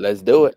Let's do it.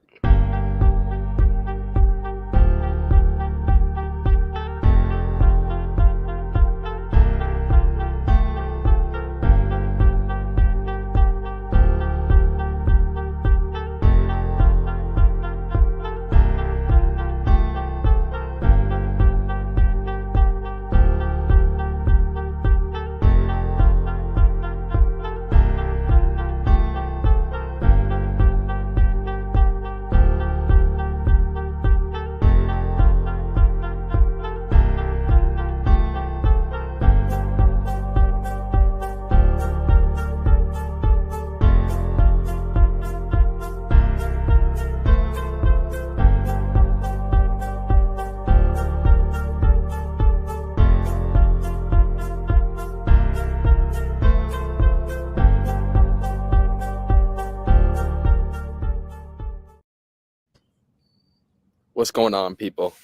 What's going on, people?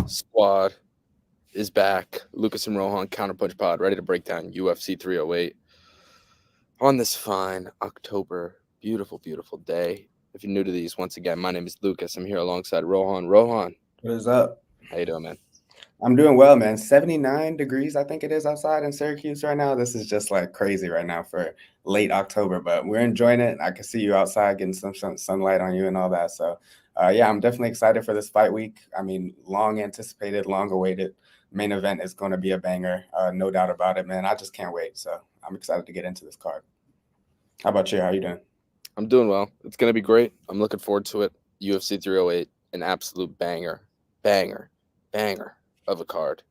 Squad is back. Lucas and Rohan, Counterpunch Pod, ready to break down UFC 308 on this fine October, beautiful, beautiful day. If you're new to these, once again, my name is Lucas. I'm here alongside Rohan. Rohan, what is up? How you doing, man? I'm doing well, man. 79 degrees, I think it is outside in Syracuse right now. This is just like crazy right now for late October, but we're enjoying it. I can see you outside getting some sunlight on you and all that. So, yeah, I'm definitely excited for this fight week. I mean, long anticipated, long awaited main event is going to be a banger. No doubt about it, man. I just can't wait. So I'm excited to get into this card. How about you? How are you doing? I'm doing well. It's going to be great. I'm looking forward to it. UFC 308, an absolute banger of a card.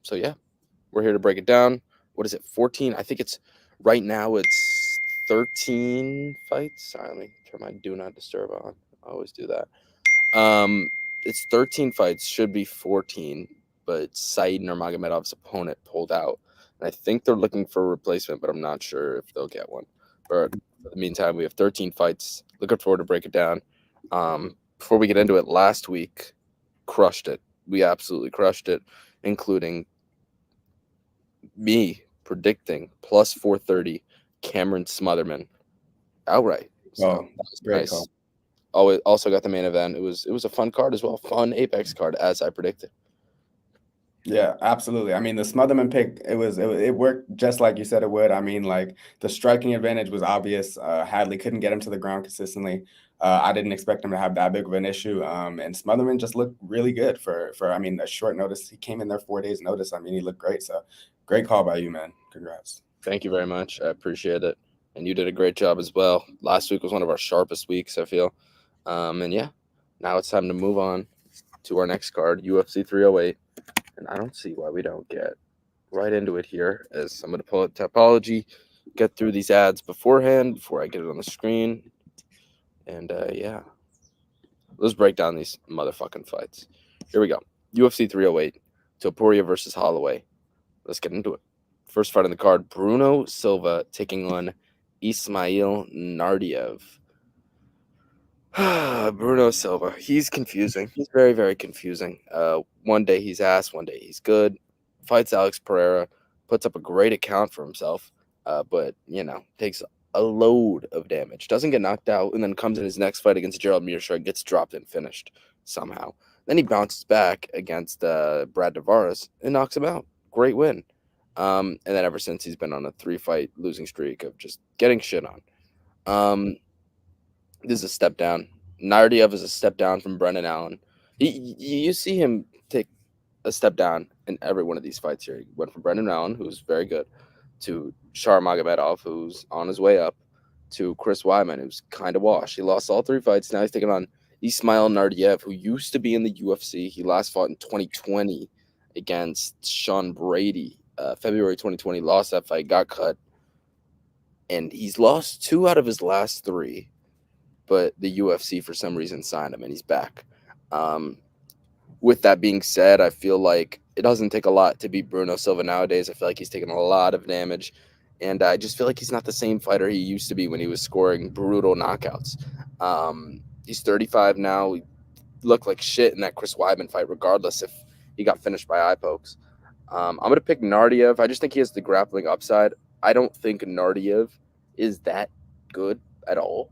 So yeah, we're here to break it down. What is it? 14? I think it's right now it's 13 fights. Sorry, let me turn my do not disturb on. I always do that. It's 13 fights, should be 14, but Said Nurmagomedov's opponent pulled out. And I think they're looking for a replacement, but I'm not sure if they'll get one. But in the meantime, we have 13 fights. Looking forward to break it down. Before we get into it, last week crushed it. We absolutely crushed it, including me predicting plus 430 Cameron Smotherman outright. So that was great nice. call. Also got the main event. It was a fun card as well. Fun Apex card, as I predicted. Yeah, absolutely. I mean, the Smotherman pick, it worked just like you said it would. I mean, like the striking advantage was obvious. Hadley couldn't get him to the ground consistently. I didn't expect him to have that big of an issue. And Smotherman just looked really good for I mean, a short notice. He came in there 4 days notice. I mean, he looked great. So great call by you, man. Congrats. Thank you very much. I appreciate it. And you did a great job as well. Last week was one of our sharpest weeks, I feel. And yeah, now it's time to move on to our next card, UFC 308. And I don't see why we don't get right into it here, as I'm going to pull up Topology, get through these ads beforehand before I get it on the screen. And yeah, let's break down these motherfucking fights. Here we go. UFC 308, Topuria versus Holloway. Let's get into it. First fight on the card, Bruno Silva taking on Ismail Nardiev. Bruno Silva, he's confusing. He's very, very confusing. One day he's ass, one day he's good. Fights Alex Ferrera, puts up a great account for himself, but, takes a load of damage. Doesn't get knocked out, and then comes in his next fight against Gerald Mearshart, gets dropped and finished somehow. Then he bounces back against Brad Tavares and knocks him out. Great win. And then ever since, he's been on a 3-fight losing streak of just getting shit on. This is a step down. Nardiev is a step down from Brendan Allen. You see him take a step down in every one of these fights here. He went from Brendan Allen, who's very good, to Shar Magomedov, who's on his way up, to Chris Weidman, who's kind of washed. He lost all 3 fights. Now he's taking on Ismail Nardiev, who used to be in the UFC. He last fought in 2020 against Sean Brady. February 2020, lost that fight, got cut. And he's lost 2 out of his last 3. But the UFC, for some reason, signed him, and he's back. With that being said, I feel like it doesn't take a lot to beat Bruno Silva nowadays. I feel like he's taken a lot of damage, and I just feel like he's not the same fighter he used to be when he was scoring brutal knockouts. He's 35 now. He looked like shit in that Chris Weidman fight, regardless if he got finished by eye pokes. I'm going to pick Nardiev. I just think he has the grappling upside. I don't think Nardiev is that good at all,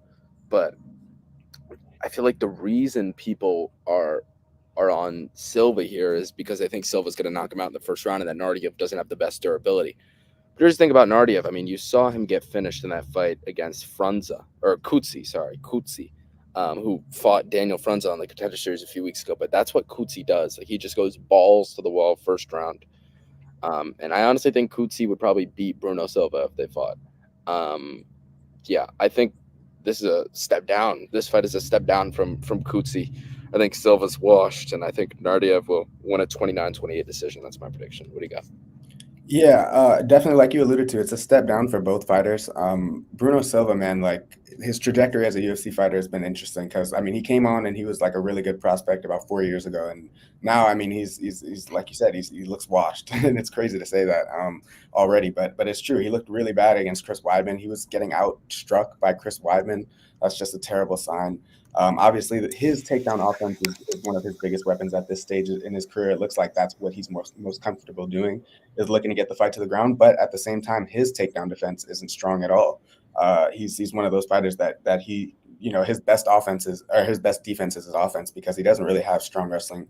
but I feel like the reason people are on Silva here is because they think Silva's going to knock him out in the first round, and that Nardiev doesn't have the best durability. But here's the thing about Nardiev. I mean, you saw him get finished in that fight against Kutsi, who fought Daniel Frunza on the Contender Series a few weeks ago. But that's what Kutsi does. Like, he just goes balls to the wall first round. And I honestly think Kutsi would probably beat Bruno Silva if they fought. Yeah, I think this is a step down. This fight is a step down from Kutsi. I think Silva's washed, and I think Nardiev will win a 29-28 decision. That's my prediction. What do you got? Yeah, definitely. Like you alluded to, it's a step down for both fighters. Bruno Silva, man, like his trajectory as a UFC fighter has been interesting because I mean he came on and he was like a really good prospect about 4 years ago, and now I mean he's like you said he looks washed, and it's crazy to say that already, but it's true. He looked really bad against Chris Weidman. He was getting outstruck by Chris Weidman. That's just a terrible sign. Obviously, his takedown offense is one of his biggest weapons at this stage in his career. It looks like that's what he's most comfortable doing, is looking to get the fight to the ground. But at the same time, his takedown defense isn't strong at all. He's one of those fighters that he, his best offenses or his best defense is his offense because he doesn't really have strong wrestling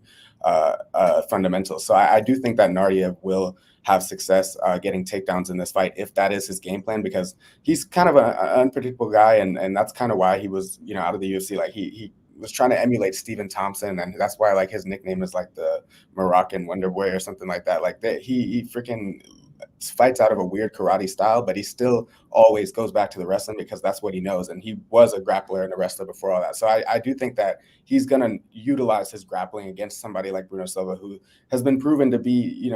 fundamentals. So I do think that Nardiev will have success getting takedowns in this fight if that is his game plan, because he's kind of an unpredictable guy, and that's kind of why he was out of the UFC. Like he was trying to emulate Stephen Thompson, and that's why like his nickname is like the Moroccan Wonder Boy or something like that. Like that he freaking fights out of a weird karate style, but he still always goes back to the wrestling because that's what he knows. And he was a grappler and a wrestler before all that. So I do think that he's going to utilize his grappling against somebody like Bruno Silva, who has been proven to be,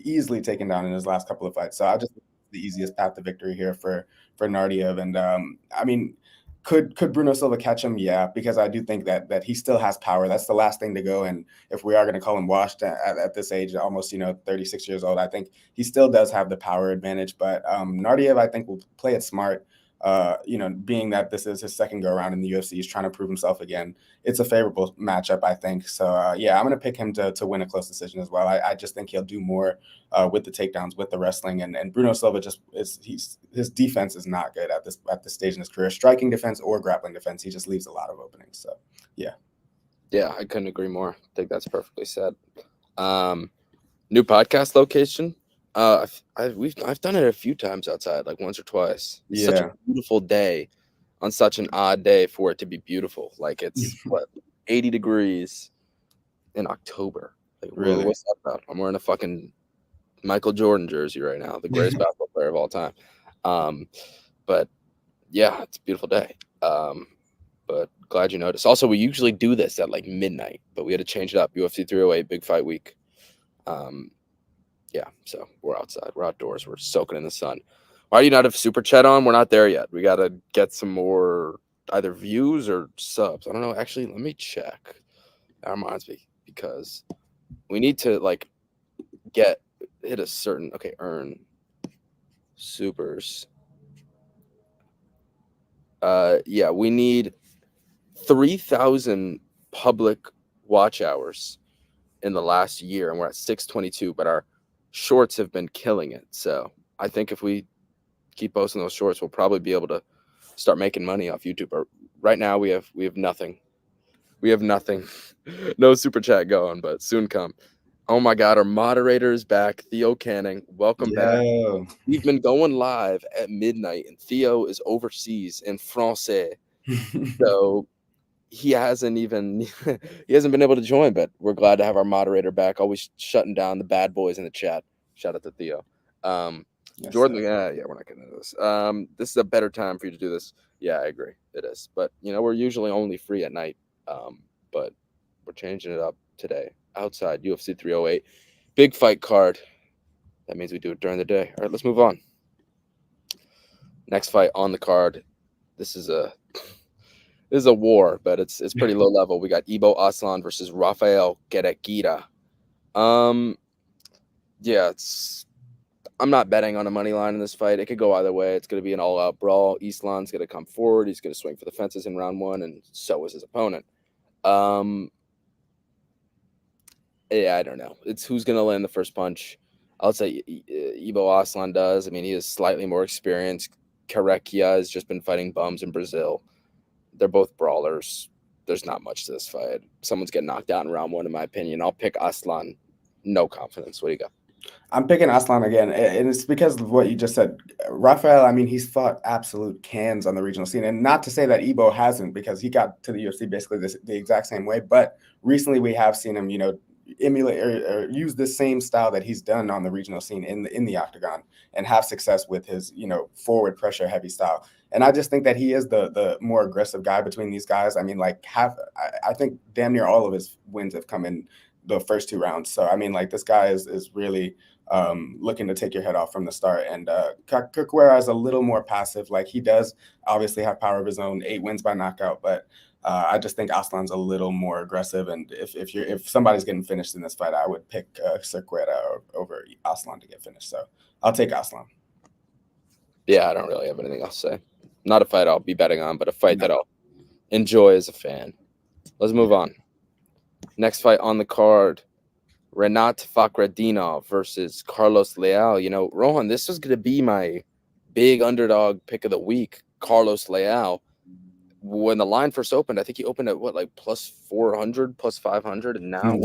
easily taken down in his last couple of fights. So I just think the easiest path to victory here for Nardiev. And I mean, could Bruno Silva catch him? Yeah, because I do think that he still has power. That's the last thing to go. And if we are going to call him washed at this age, almost 36 years old, I think he still does have the power advantage. But Nardiev, I think, will play it smart. Being that this is his second go around in the UFC, he's trying to prove himself again. It's a favorable matchup, I think. So yeah, I'm going to pick him to win a close decision as well. I just think he'll do more with the takedowns, with the wrestling, and Bruno Silva his defense is not good at this stage in his career. Striking defense or grappling defense, he just leaves a lot of openings. So yeah. Yeah, I couldn't agree more. I think that's perfectly said. New podcast location. I've done it a few times outside, like once or twice. It's such a beautiful day on such an odd day for it to be beautiful. Like it's 80 degrees in October. Like Really? what's that about? I'm wearing a fucking Michael Jordan jersey right now, the greatest basketball player of all time. But yeah, it's a beautiful day. But glad you noticed. Also, we usually do this at like midnight, but we had to change it up. UFC 308, big fight week. Yeah, so we're outside. We're outdoors. We're soaking in the sun. Why do you not have Super Chat on? We're not there yet. We got to get some more either views or subs. I don't know. Actually, let me check. That reminds me, because we need to like hit a certain, earn supers. Yeah, we need 3,000 public watch hours in the last year, and we're at 622, but our shorts have been killing it. So I think if we keep posting those shorts, we'll probably be able to start making money off YouTube. But right now we have nothing. We have nothing. No Super Chat going, but soon come. Oh my God, our moderator is back. Theo Canning, welcome back. We've been going live at midnight, and Theo is overseas in Francais. So he hasn't been able to join, but we're glad to have our moderator back, always shutting down the bad boys in the chat. Shout out to Theo. Yes, Jordan, yeah, we're not getting into this. This is a better time for you to do this. Yeah, I agree. It is. But, we're usually only free at night. But we're changing it up today. Outside, UFC 308. Big fight card. That means we do it during the day. All right, let's move on. Next fight on the card. This is a war, but it's pretty low level. We got Ibo Aslan versus Rafael Gerekira. Yeah, I'm not betting on a money line in this fight. It could go either way. It's going to be an all-out brawl. Aslan's going to come forward. He's going to swing for the fences in round one, and so is his opponent. Yeah, I don't know. It's who's going to land the first punch. I'll say Ibo Aslan does. I mean, he is slightly more experienced. Gerekira has just been fighting bums in Brazil. They're both brawlers. there's not much to this fight. Someone's getting knocked out in round one, in my opinion. I'll pick Aslan. No confidence. What do you got? I'm picking Aslan again, and it's because of what you just said. Rafael, I mean, he's fought absolute cans on the regional scene, and not to say that Ebo hasn't, because he got to the UFC basically the exact same way. But recently, we have seen him, emulate or use the same style that he's done on the regional scene in the octagon, and have success with his, forward pressure heavy style. And I just think that he is the more aggressive guy between these guys. I mean, like I think damn near all of his wins have come in the first two rounds. So I mean, like this guy is really looking to take your head off from the start. And Capoeira is a little more passive. Like he does obviously have power of his own, 8 wins by knockout, but I just think Aslan's a little more aggressive. And if somebody's getting finished in this fight, I would pick Capoeira over Aslan to get finished. So I'll take Aslan. Yeah, I don't really have anything else to say. Not a fight I'll be betting on, but a fight that I'll enjoy as a fan. Let's move on. Next fight on the card, Renat Fakhretdinov versus Carlos Leal. Rohan, this was going to be my big underdog pick of the week, Carlos Leal. When the line first opened, I think he opened at plus 400, plus 500, and now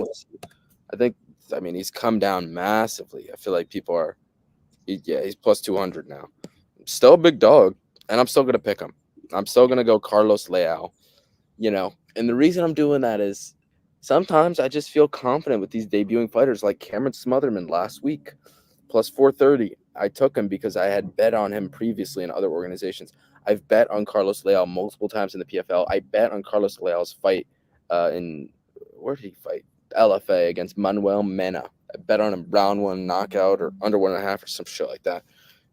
he's come down massively. I feel like he's plus 200 now. Still a big dog, and I'm still going to pick him. I'm still going to go Carlos Leal, and the reason I'm doing that is sometimes I just feel confident with these debuting fighters like Cameron Smotherman last week, plus 430. I took him because I had bet on him previously in other organizations. I've bet on Carlos Leal multiple times in the PFL. I bet on Carlos Leal's fight where did he fight? LFA against Manuel Mena. I bet on him round 1 knockout or under 1.5 or some shit like that.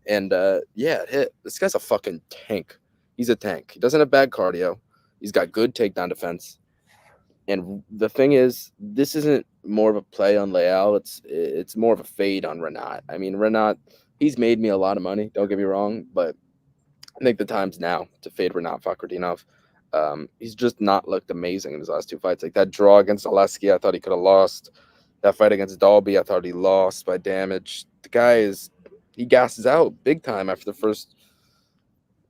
And it hit. This guy's a fucking tank. He's a tank. He doesn't have bad cardio. He's got good takedown defense. And the thing is, this isn't more of a play on Leal. It's more of a fade on Renat. I mean, Renat, he's made me a lot of money. Don't get me wrong, but I think the time's now to fade Renat Fakhretdinov. He's just not looked amazing in his last 2 fights. Like that draw against Oleski, I thought he could have lost. That fight against Dalby, I thought he lost by damage. The guy he gasses out big time after the first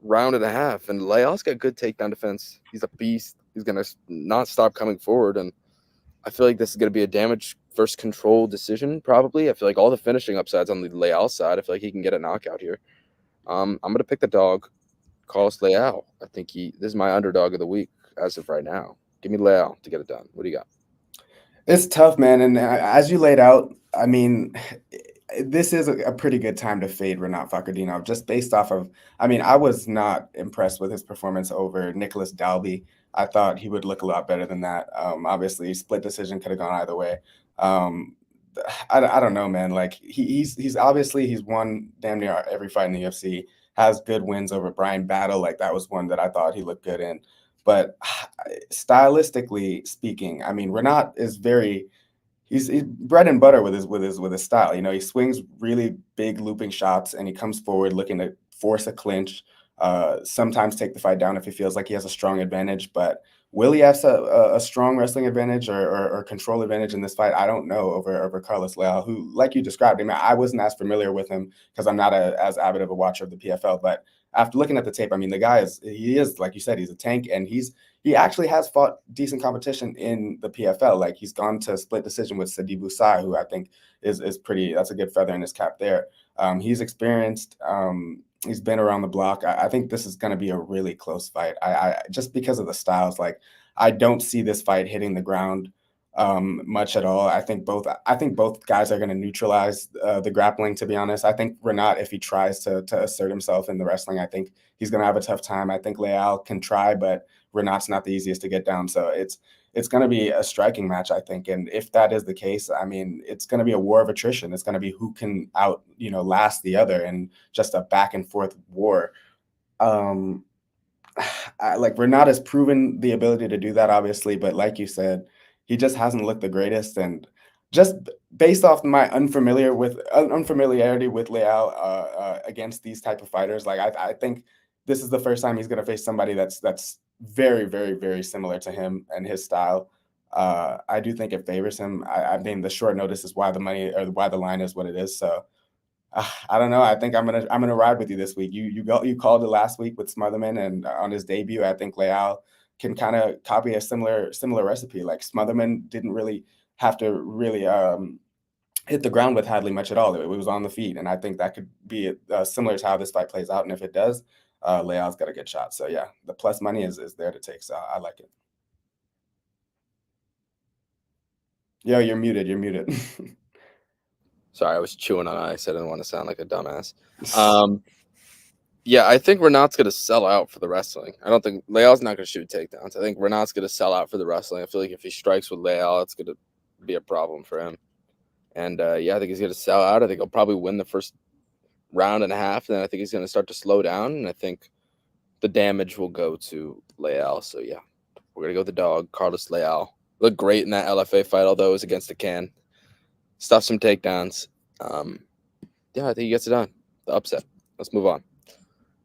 round and a half. And Leal's got good takedown defense. He's a beast. He's going to not stop coming forward. And I feel like this is going to be a damage first control decision, probably. I feel like all the finishing upsides on the Leal side. I feel like he can get a knockout here. I'm going to pick the dog, Carlos Leal. I think this is my underdog of the week as of right now. Give me Leal to get it done. What do you got? It's tough, man. And as you laid out, I mean, this is a pretty good time to fade Renat Fakhretdinov just based off of, I was not impressed with his performance over Nicholas Dalby. I thought he would look a lot better than that. Obviously, split decision could have gone either way. I don't know, man. Like he's obviously he's won damn near every fight in the UFC. Has good wins over Brian Battle. Like that was one that I thought he looked good in. But stylistically speaking, Renat is he's bread and butter with his style. He swings really big looping shots and he comes forward looking to force a clinch. Sometimes take the fight down if he feels like he has a strong advantage, but will he have a strong wrestling advantage or control advantage in this fight? I don't know over Carlos Leal, who, like you described, I wasn't as familiar with him because I'm not as avid of a watcher of the PFL. But after looking at the tape, the guy is like you said, he's a tank, and he actually has fought decent competition in the PFL. Like he's gone to split decision with Sadi Busai, who I think is pretty. That's a good feather in his cap there. He's experienced. He's been around the block. I think this is going to be a really close fight. I just because of the styles, like I don't see this fight hitting the ground much at all. I think both guys are going to neutralize the grappling. To be honest, I think Renat, if he tries to assert himself in the wrestling, I think he's going to have a tough time. I think Leal can try, but Renat's not the easiest to get down. So it's going to be a striking match, I think. And if that is the case, it's going to be a war of attrition. It's going to be who can last the other, and just a back and forth war. Renat has proven the ability to do that, obviously, but like you said, he just hasn't looked the greatest. And just based off my unfamiliarity with Leal against these type of fighters, like I think this is the first time he's going to face somebody that's very, very, very similar to him and his style. I do think it favors him. The short notice is why the money or why the line is what it is. So I don't know. I think I'm gonna ride with you this week. You called it last week with Smotherman and on his debut. I think Leal can kind of copy a similar recipe. Like Smotherman didn't really have to really hit the ground with Hadley much at all. It was on the feet, and I think that could be similar to how this fight plays out. And if it does, Leal's got a good shot. So yeah, the plus money is there to take. So I like it. Yo, you're muted. You're muted. Sorry, I was chewing on ice. I didn't want to sound like a dumbass. Yeah, I think Renat's going to sell out for the wrestling. I don't think Leal's not going to shoot takedowns. I think Renat's going to sell out for the wrestling. I feel like if he strikes with Leal, it's going to be a problem for him. And yeah, I think he's going to sell out. I think he'll probably win the first round and a half. And then I think he's going to start to slow down. And I think the damage will go to Leal. So yeah, we're going to go with the dog, Carlos Leal. Looked great in that LFA fight, although it was against the can. Stuff some takedowns. Yeah, I think he gets it done. The upset. Let's move on.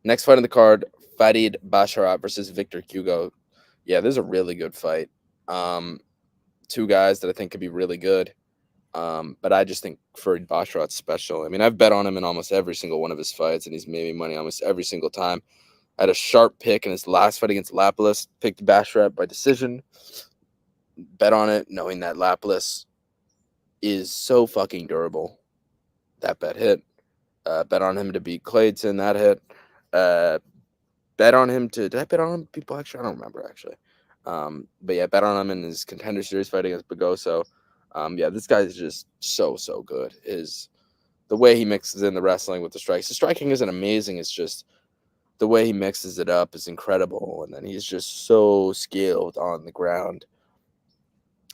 Next fight on the card, Farid Basharat versus Victor Kugo. Yeah, this is a really good fight. Two guys that I think could be really good. But I just think Farid Basharat's special. I mean, I've bet on him in almost every single one of his fights, and he's made me money almost every single time. I had a sharp pick in his last fight against Lapalus. Picked Basharat by decision. Bet on it, knowing that Lapalus is so fucking durable. That bet hit. Bet on him to beat Clayton. That hit. Bet on him to. Did I bet on him? People actually, I don't remember actually. But yeah, bet on him in his Contender Series fight against Bagoso. Yeah, this guy is just so good. The way he mixes in the wrestling with the strikes. The striking isn't amazing. It's just the way he mixes it up is incredible, and then he's just so skilled on the ground.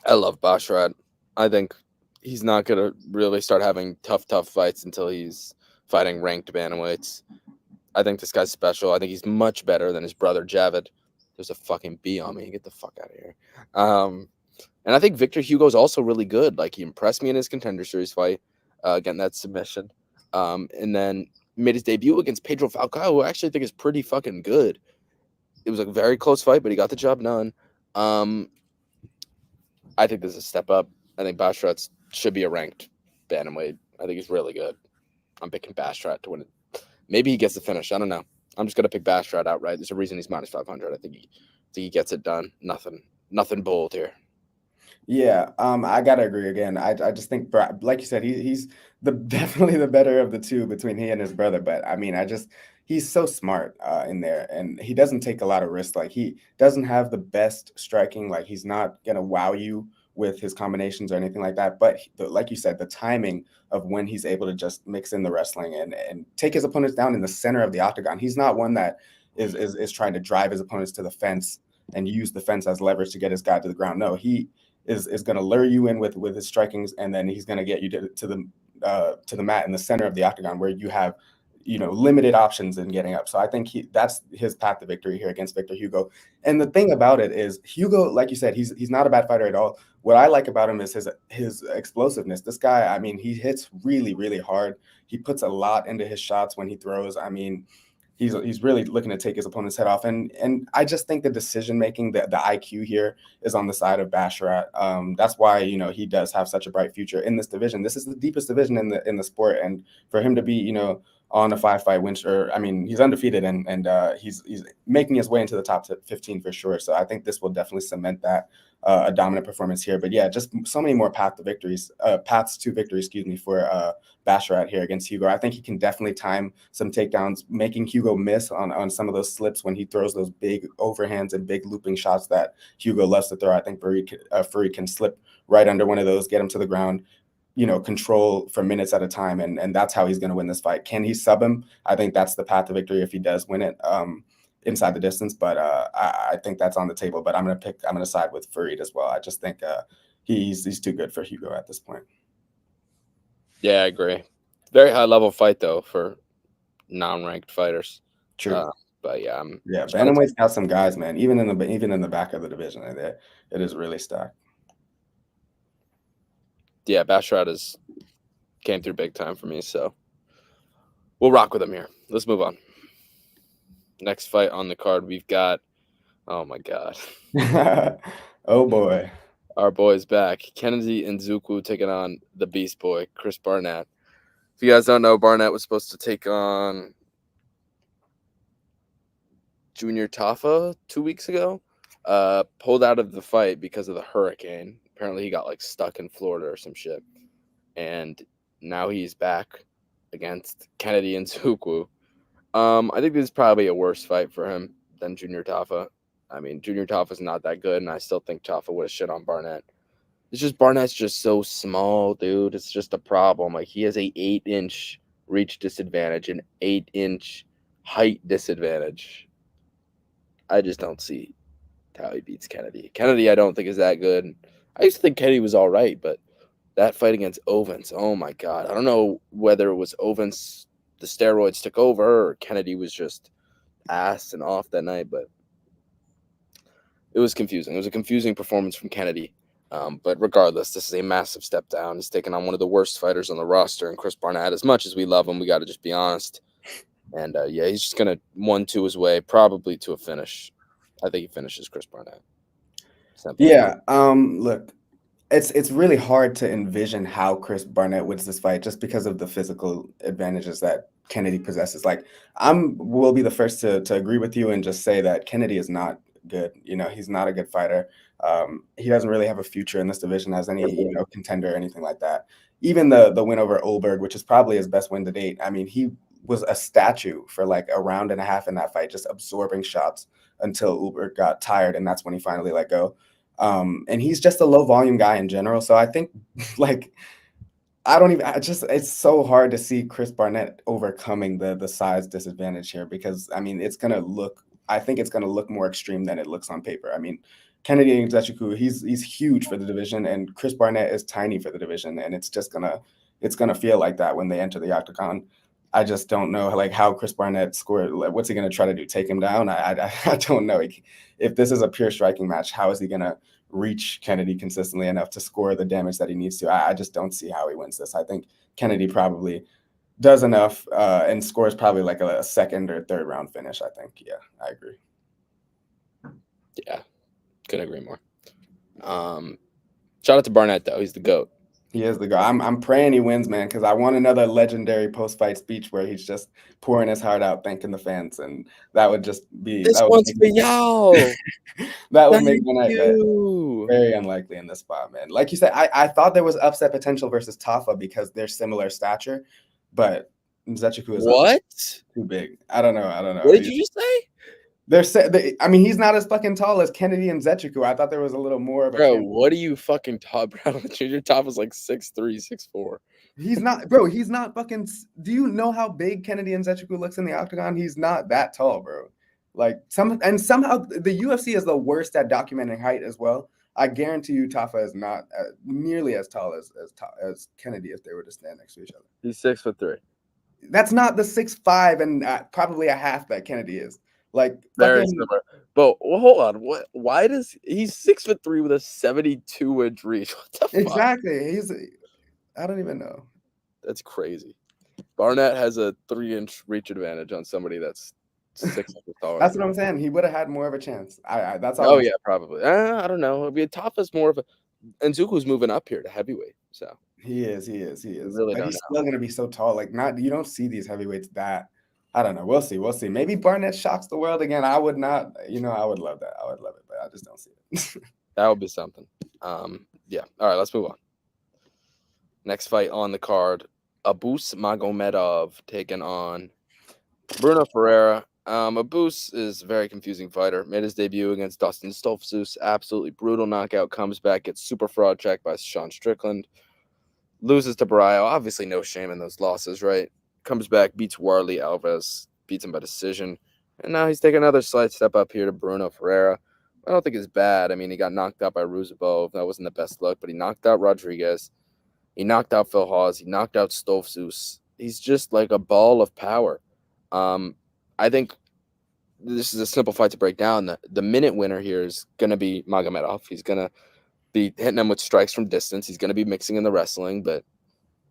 I love Basharat. I think he's not gonna really start having tough fights until he's fighting ranked bantamweights. I think this guy's special. I think he's much better than his brother Javid. There's a fucking bee on me. Get the fuck out of here. And I think Victor Hugo's also really good. Like, he impressed me in his Contender Series fight, getting that submission. And then made his debut against Pedro Falcao, who I actually think is pretty fucking good. It was a very close fight, but he got the job done. I think this is a step up. I think Basharat should be a ranked bantamweight. I think he's really good. I'm picking Basharat to win it. Maybe he gets the finish. I don't know. I'm just gonna pick Basharat outright. There's a reason he's minus 500. I think he gets it done. Nothing bold here. Yeah, I gotta agree again. I just think, like you said, he's definitely the better of the two between he and his brother. But I mean, he's so smart in there, and he doesn't take a lot of risks. Like, he doesn't have the best striking. Like, he's not gonna wow you with his combinations or anything like that. But like you said, the timing of when he's able to just mix in the wrestling and take his opponents down in the center of the octagon. He's not one that is trying to drive his opponents to the fence and use the fence as leverage to get his guy to the ground. No, he is going to lure you in with his strikings, and then he's going to get you to the mat in the center of the octagon where you have limited options in getting up. So I think that's his path to victory here against Victor Hugo. And the thing about it is, Hugo, like you said, he's not a bad fighter at all. What I like about him is his explosiveness. This guy, I mean, he hits really hard. He puts a lot into his shots when he throws. I mean, he's really looking to take his opponent's head off. And I just think the decision making, the IQ here is on the side of Basharat. That's why he does have such a bright future in this division. This is the deepest division in the sport, and for him to be on a 5-fight win, I mean, he's undefeated, and he's making his way into the top 15 for sure. So I think this will definitely cement that a dominant performance here. But yeah, just so many more paths to victory, for Basharat here against Hugo. I think he can definitely time some takedowns, making Hugo miss on some of those slips when he throws those big overhands and big looping shots that Hugo loves to throw. I think Farid can slip right under one of those, get him to the ground, control for minutes at a time, and that's how he's going to win this fight. Can he sub him? I think that's the path to victory if he does win it inside the distance, but I think that's on the table. But I'm going to side with Farid as well. I just think he's too good for Hugo at this point. Yeah, I agree. Very high level fight though for non-ranked fighters. True. But yeah, bantamweight's got some guys, man. Even in the back of the division, it is really stacked. Yeah, Basharat came through big time for me, so we'll rock with him here. Let's move on. Next fight on the card, we've got, oh my god, oh boy, our boy's back. Kennedy Nzukwu taking on the Beast Boy, Chris Barnett. If you guys don't know, Barnett was supposed to take on Junior Tafa 2 weeks ago. pulled out of the fight because of the hurricane. Apparently, he got like stuck in Florida or some shit, and now he's back against Kennedy and Nzechukwu. I think this is probably a worse fight for him than Junior Tafa. I mean, Junior Tafa's not that good, and I still think Tafa would have shit on Barnett. It's just Barnett's just so small, dude. It's just a problem. Like he has a 8-inch reach disadvantage, an 8-inch height disadvantage. I just don't see how he beats Kennedy. Kennedy, I don't think is that good. I used to think Kennedy was all right, but that fight against Ovens, oh my god, I don't know whether it was Ovens the steroids took over or Kennedy was just ass and off that night, but it was confusing. It was a confusing performance from Kennedy. But regardless, this is a massive step down. He's taking on one of the worst fighters on the roster, and Chris Barnett. As much as we love him, we got to just be honest. And yeah, he's just gonna 1-2 his way, probably to a finish. I think he finishes Chris Barnett. Simple. Yeah. Look, it's really hard to envision how Chris Barnett wins this fight just because of the physical advantages that Kennedy possesses. Like, will be the first to agree with you and just say that Kennedy is not good. You know, he's not a good fighter. He doesn't really have a future in this division as any contender or anything like that. Even the win over Olberg, which is probably his best win to date. I mean, he was a statue for like a round and a half in that fight, just absorbing shots until Olberg got tired, and that's when he finally let go. And he's just a low volume guy in general. So I think like it's so hard to see Chris Barnett overcoming the size disadvantage here because I mean I think it's gonna look more extreme than it looks on paper. I mean, Kennedy and Nzechukwu, he's huge for the division, and Chris Barnett is tiny for the division, and it's gonna feel like that when they enter the octagon. I just don't know like how Chris Barnett scored. Like, what's he gonna try to do? Take him down? I don't know. If this is a pure striking match, how is he gonna reach Kennedy consistently enough to score the damage that he needs to? I just don't see how he wins this. I think Kennedy probably does enough and scores probably like a second or third round finish. I think. Yeah, I agree. Yeah, couldn't agree more. Shout out to Barnett though. He's the GOAT. He is the guy. I'm praying he wins, man, because I want another legendary post-fight speech where he's just pouring his heart out, thanking the fans, and that would just be This one's for y'all. That would make my night, but very unlikely in this spot, man. Like you said, I thought there was upset potential versus Tafa because they're similar stature, but Nzechukwu is too big. I don't know. What did you just say? I mean, he's not as fucking tall as Kennedy and Nzechukwu. I thought there was a little more of a. Bro, what are you fucking talking about? Junior Top is like 6'3", 6'4". He's not, bro. He's not fucking. Do you know how big Kennedy and Nzechukwu looks in the octagon? He's not that tall, bro. Like somehow the UFC is the worst at documenting height as well. I guarantee you, Tafa is not nearly as tall as Kennedy if they were to stand next to each other. He's 6'3". That's not the 6'5" and probably a half that Kennedy is. Like very similar. But hold on, what? Why does he's 6'3" with a 72-inch reach? What the fuck? Exactly. I don't even know. That's crazy. Barnett has a 3-inch reach advantage on somebody that's 6 inches taller. That's what I'm saying. He would have had more of a chance. That's all. Oh yeah, probably. I don't know. I mean, Tafa's more of a. Nzechukwu's moving up here to heavyweight, so he is. Really but he's still gonna be so tall. Like you don't see these heavyweights that. I don't know. We'll see. Maybe Barnett shocks the world again. I would not. I would love that. I would love it, but I just don't see it. That would be something. Yeah. All right. Let's move on. Next fight on the card: Abus Magomedov taking on Bruno Ferrera. Abus is a very confusing fighter. Made his debut against Dustin Stoltzfus. Absolutely brutal knockout. Comes back, gets super fraud checked by Sean Strickland. Loses to Barrio. Obviously, no shame in those losses, right? Comes back, beats Warley Alves, beats him by decision. And now he's taking another slight step up here to Bruno Ferrera. I don't think it's bad. I mean, he got knocked out by Ruzabov. That wasn't the best look, but he knocked out Rodriguez. He knocked out Phil Hawes. He knocked out Stoltzfus. He's just like a ball of power. I think this is a simple fight to break down. The minute winner here is going to be Magomedov. He's going to be hitting him with strikes from distance. He's going to be mixing in the wrestling, but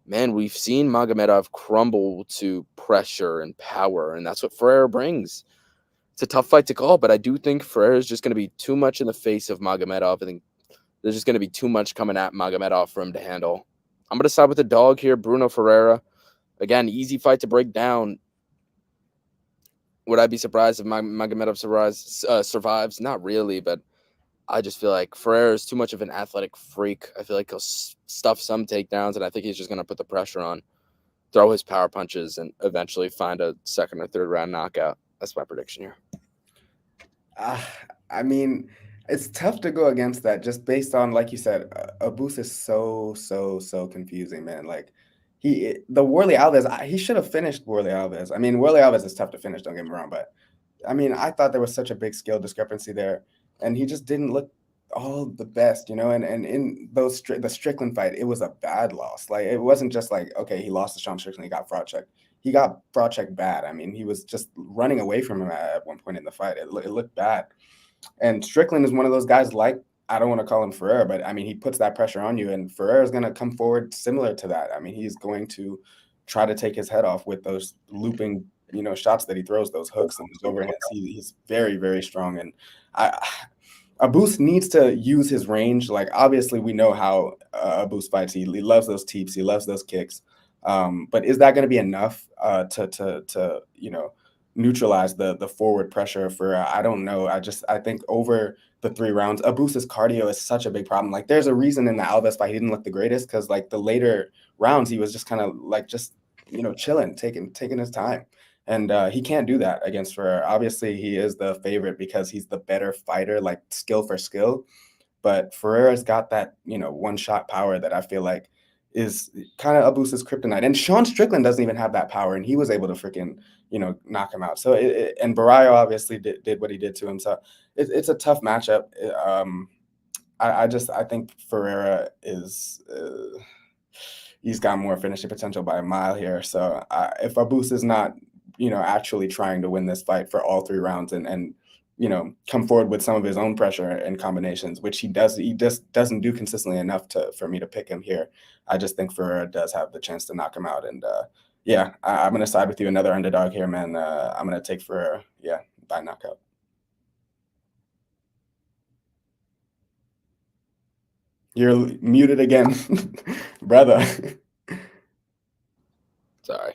man, we've seen Magomedov crumble to pressure and power, and that's what Ferrera brings. It's a tough fight to call, but I do think Ferrera is just going to be too much in the face of Magomedov. I think there's just going to be too much coming at Magomedov for him to handle. I'm going to side with the dog here, Bruno Ferrera. Again, easy fight to break down. Would I be surprised if Magomedov survives? Not really, but I just feel like Ferrera is too much of an athletic freak. I feel like he'll stuff some takedowns, and I think he's just going to put the pressure on, throw his power punches, and eventually find a second or third round knockout. That's my prediction here. I mean, it's tough to go against that just based on, like you said, Abus is so confusing, man. Like the Worley Alves, he should have finished Worley Alves. I mean, Worley Alves is tough to finish, don't get me wrong, but I mean, I thought there was such a big skill discrepancy there, and he just didn't look all the best, you know. And in the Strickland fight, it was a bad loss. Like it wasn't just like, okay, he lost to Sean Strickland, he got fraud checked. He got fraud checked bad. I mean, he was just running away from him at one point in the fight. It looked bad. And Strickland is one of those guys, like, I don't want to call him Ferrera, but I mean, he puts that pressure on you, and Ferrera is going to come forward similar to that. I mean, he's going to try to take his head off with those looping, you know, shots that he throws, those hooks and those overhands. He's very strong. And Abus needs to use his range. Like, obviously, we know how Abus fights. He loves those teeps. He loves those kicks. But is that going to be enough to you know, neutralize the forward pressure for I don't know. I think over the 3 rounds, Abus's cardio is such a big problem. Like there's a reason in the Alves fight he didn't look the greatest, because like the later rounds he was just kind of like just, you know, chilling, taking his time. And he can't do that against Ferrera. Obviously, he is the favorite because he's the better fighter, like skill for skill. But Ferrera's got that, you know, one-shot power that I feel like is kind of Abus's kryptonite. And Sean Strickland doesn't even have that power, and he was able to freaking, you know, knock him out. So and Barrio obviously did what he did to him. So it's a tough matchup. I think Ferrera is he's got more finishing potential by a mile here. So if Abus is not, you know, actually trying to win this fight for all 3 rounds and you know, come forward with some of his own pressure and combinations, which he just doesn't do consistently enough for me to pick him here. I just think Ferrera does have the chance to knock him out. And yeah, I'm going to side with you. Another underdog here, man. I'm going to take Ferrera, yeah, by knockout. You're muted again, brother. Sorry.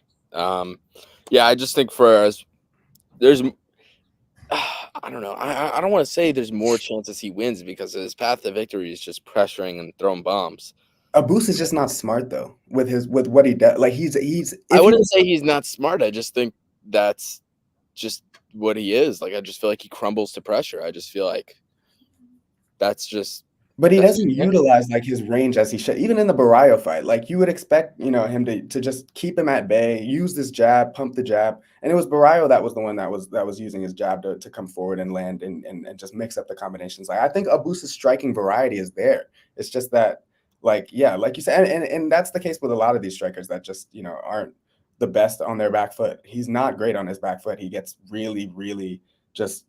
Yeah, I just think there's I don't know. I don't want to say there's more chances he wins because his path to victory is just pressuring and throwing bombs. Abus is just not smart though with what he does. Like he's. I wouldn't say he's not smart. I just think that's just what he is. Like I just feel like he crumbles to pressure. I just feel like that's just. But he doesn't utilize like his range as he should. Even in the Barrio fight, like you would expect, you know, him to just keep him at bay, use this jab, pump the jab. And it was Barrio that was the one that was using his jab to come forward and land and just mix up the combinations. Like I think Abus's striking variety is there. It's just that, like, yeah, like you said, and that's the case with a lot of these strikers that just, you know, aren't the best on their back foot. He's not great on his back foot. He gets really just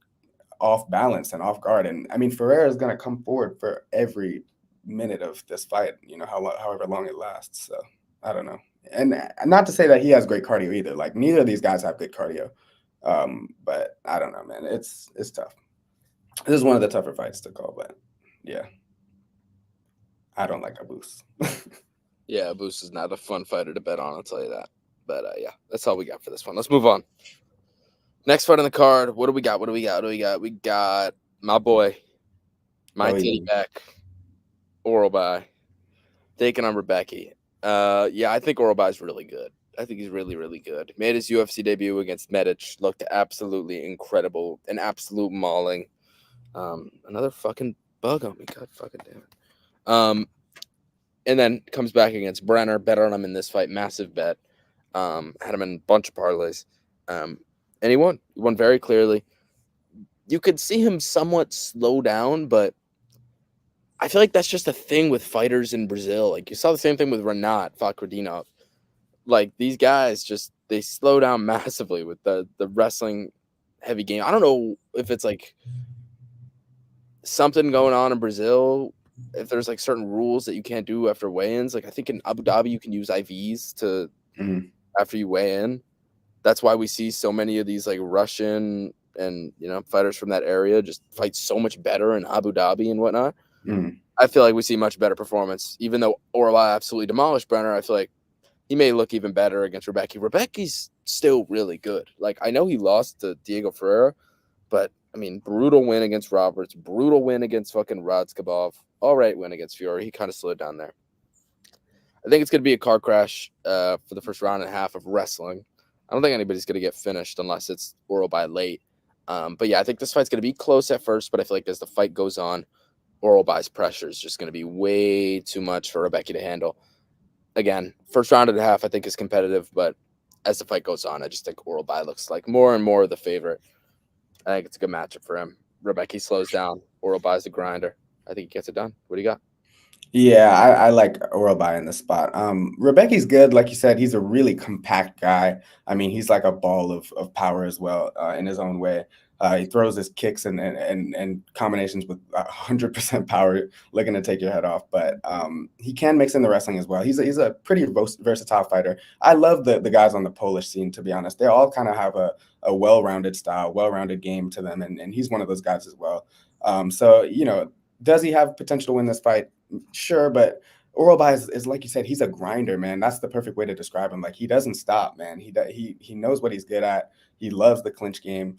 off balance and off guard. And I mean, Ferrera is going to come forward for every minute of this fight, you know, however long it lasts. So I don't know. And not to say that he has great cardio either. Like neither of these guys have good cardio. But I don't know, man. It's tough. This is one of the tougher fights to call, but yeah. I don't like Abus. Yeah, Abus is not a fun fighter to bet on, I'll tell you that. But yeah, that's all we got for this one. Let's move on. Next fight on the card. What do we got? We got my boy, titty back, Oralbai, taking on Rebeck. Yeah, I think Oralbai is really good. I think he's really good. Made his UFC debut against Medic. Looked absolutely incredible. An absolute mauling. Another fucking bug on me. God fucking damn it. And then comes back against Brenner. Bet on him in this fight. Massive bet. Had him in a bunch of parlays. And he won. He won very clearly. You could see him somewhat slow down, but I feel like that's just a thing with fighters in Brazil. Like you saw the same thing with Renat, fought Radino. Like these guys they slow down massively with the wrestling heavy game. I don't know if it's like something going on in Brazil, if there's like certain rules that you can't do after weigh-ins. Like I think in Abu Dhabi you can use IVs to after you weigh in. That's why we see so many of these like Russian and, you know, fighters from that area just fight so much better in Abu Dhabi and whatnot. I feel like we see much better performance. Even though Oralbai absolutely demolished Brenner, I feel like he may look even better against Rebeck. Rebecca's still really good. Like I know he lost to Diego Ferreira, but I mean, brutal win against Roberts, brutal win against fucking Radskabov. All right, win against Fury. He kind of slowed down there. I think it's going to be a car crash for the first round and a half of wrestling. I don't think anybody's going to get finished unless it's oral by late. But yeah, I think this fight's going to be close at first, but I feel like as the fight goes on, oral by's pressure is just going to be way too much for Rebeck to handle. Again, first round and a half I think is competitive, but as the fight goes on, I just think oral by looks like more and more the favorite. I think it's a good matchup for him. Rebeck slows down. Oral by's the grinder. I think he gets it done. What do you got? Yeah, I like Orobai in the spot. Rebecca's good. Like you said, he's a really compact guy. I mean, he's like a ball of power as well in his own way. He throws his kicks and combinations with 100% power, looking to take your head off. But he can mix in the wrestling as well. He's a pretty versatile fighter. I love the guys on the Polish scene, to be honest. They all kind of have a well-rounded style, well-rounded game to them, and he's one of those guys as well. So, does he have potential to win this fight? Sure, but Orobai is like you said, he's a grinder, man. That's the perfect way to describe him. Like, he doesn't stop, man. He knows what he's good at. He loves the clinch game.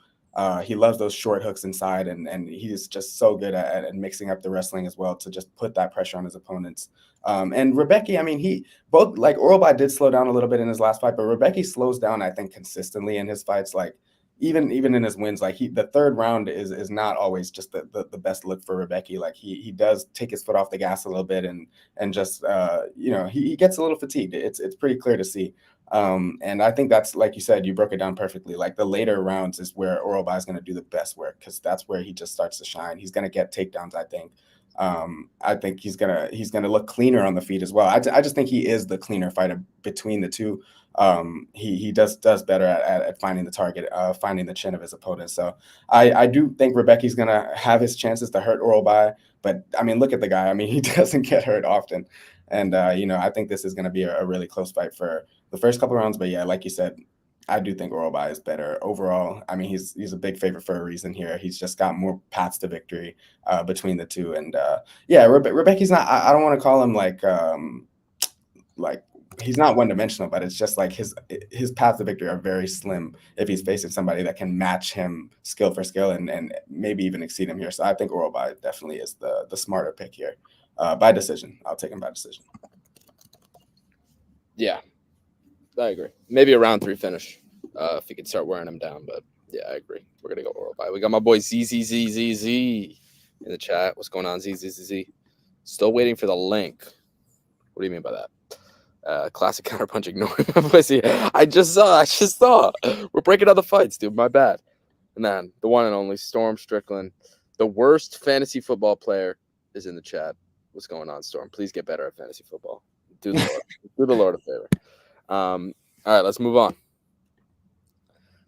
He loves those short hooks inside, and he's just so good at mixing up the wrestling as well to just put that pressure on his opponents. And Rebecca, I mean, he both like Orobai did slow down a little bit in his last fight, but Rebecca slows down, I think, consistently in his fights. Like, even in his wins, like the third round is not always just the best look for Rebeck. Like he does take his foot off the gas a little bit and just he gets a little fatigued. It's pretty clear to see. And I think that's, like you said, you broke it down perfectly. Like the later rounds is where Orobai is going to do the best work, because that's where he just starts to shine. He's going to get takedowns, I think. I think he's gonna look cleaner on the feet as well. I just think he is the cleaner fighter between the two. He does better at finding the target, finding the chin of his opponent. So I do think Rebecca's gonna have his chances to hurt Orobai, but I mean, look at the guy. I mean, he doesn't get hurt often, and I think this is gonna be a really close fight for the first couple rounds. But yeah, like you said, I do think Orobai is better overall. I mean, he's a big favorite for a reason here. He's just got more paths to victory between the two, and yeah, Rebecca's not. I don't want to call him like he's not one dimensional, but it's just like his paths to victory are very slim if he's facing somebody that can match him skill for skill and maybe even exceed him here. So I think Orobai definitely is the smarter pick here by decision. I'll take him by decision. Yeah, I agree. Maybe a round 3 finish if he could start wearing him down. But yeah, I agree. We're gonna go oral by. We got my boy ZZZZZ in the chat. What's going on, ZZZZ? Still waiting for the link. What do you mean by that? Classic counterpunching. No, I just saw. We're breaking out the fights, dude. My bad. And then the one and only Storm Strickland, the worst fantasy football player, is in the chat. What's going on, Storm? Please get better at fantasy football. Do the Lord a favor. All right, let's move on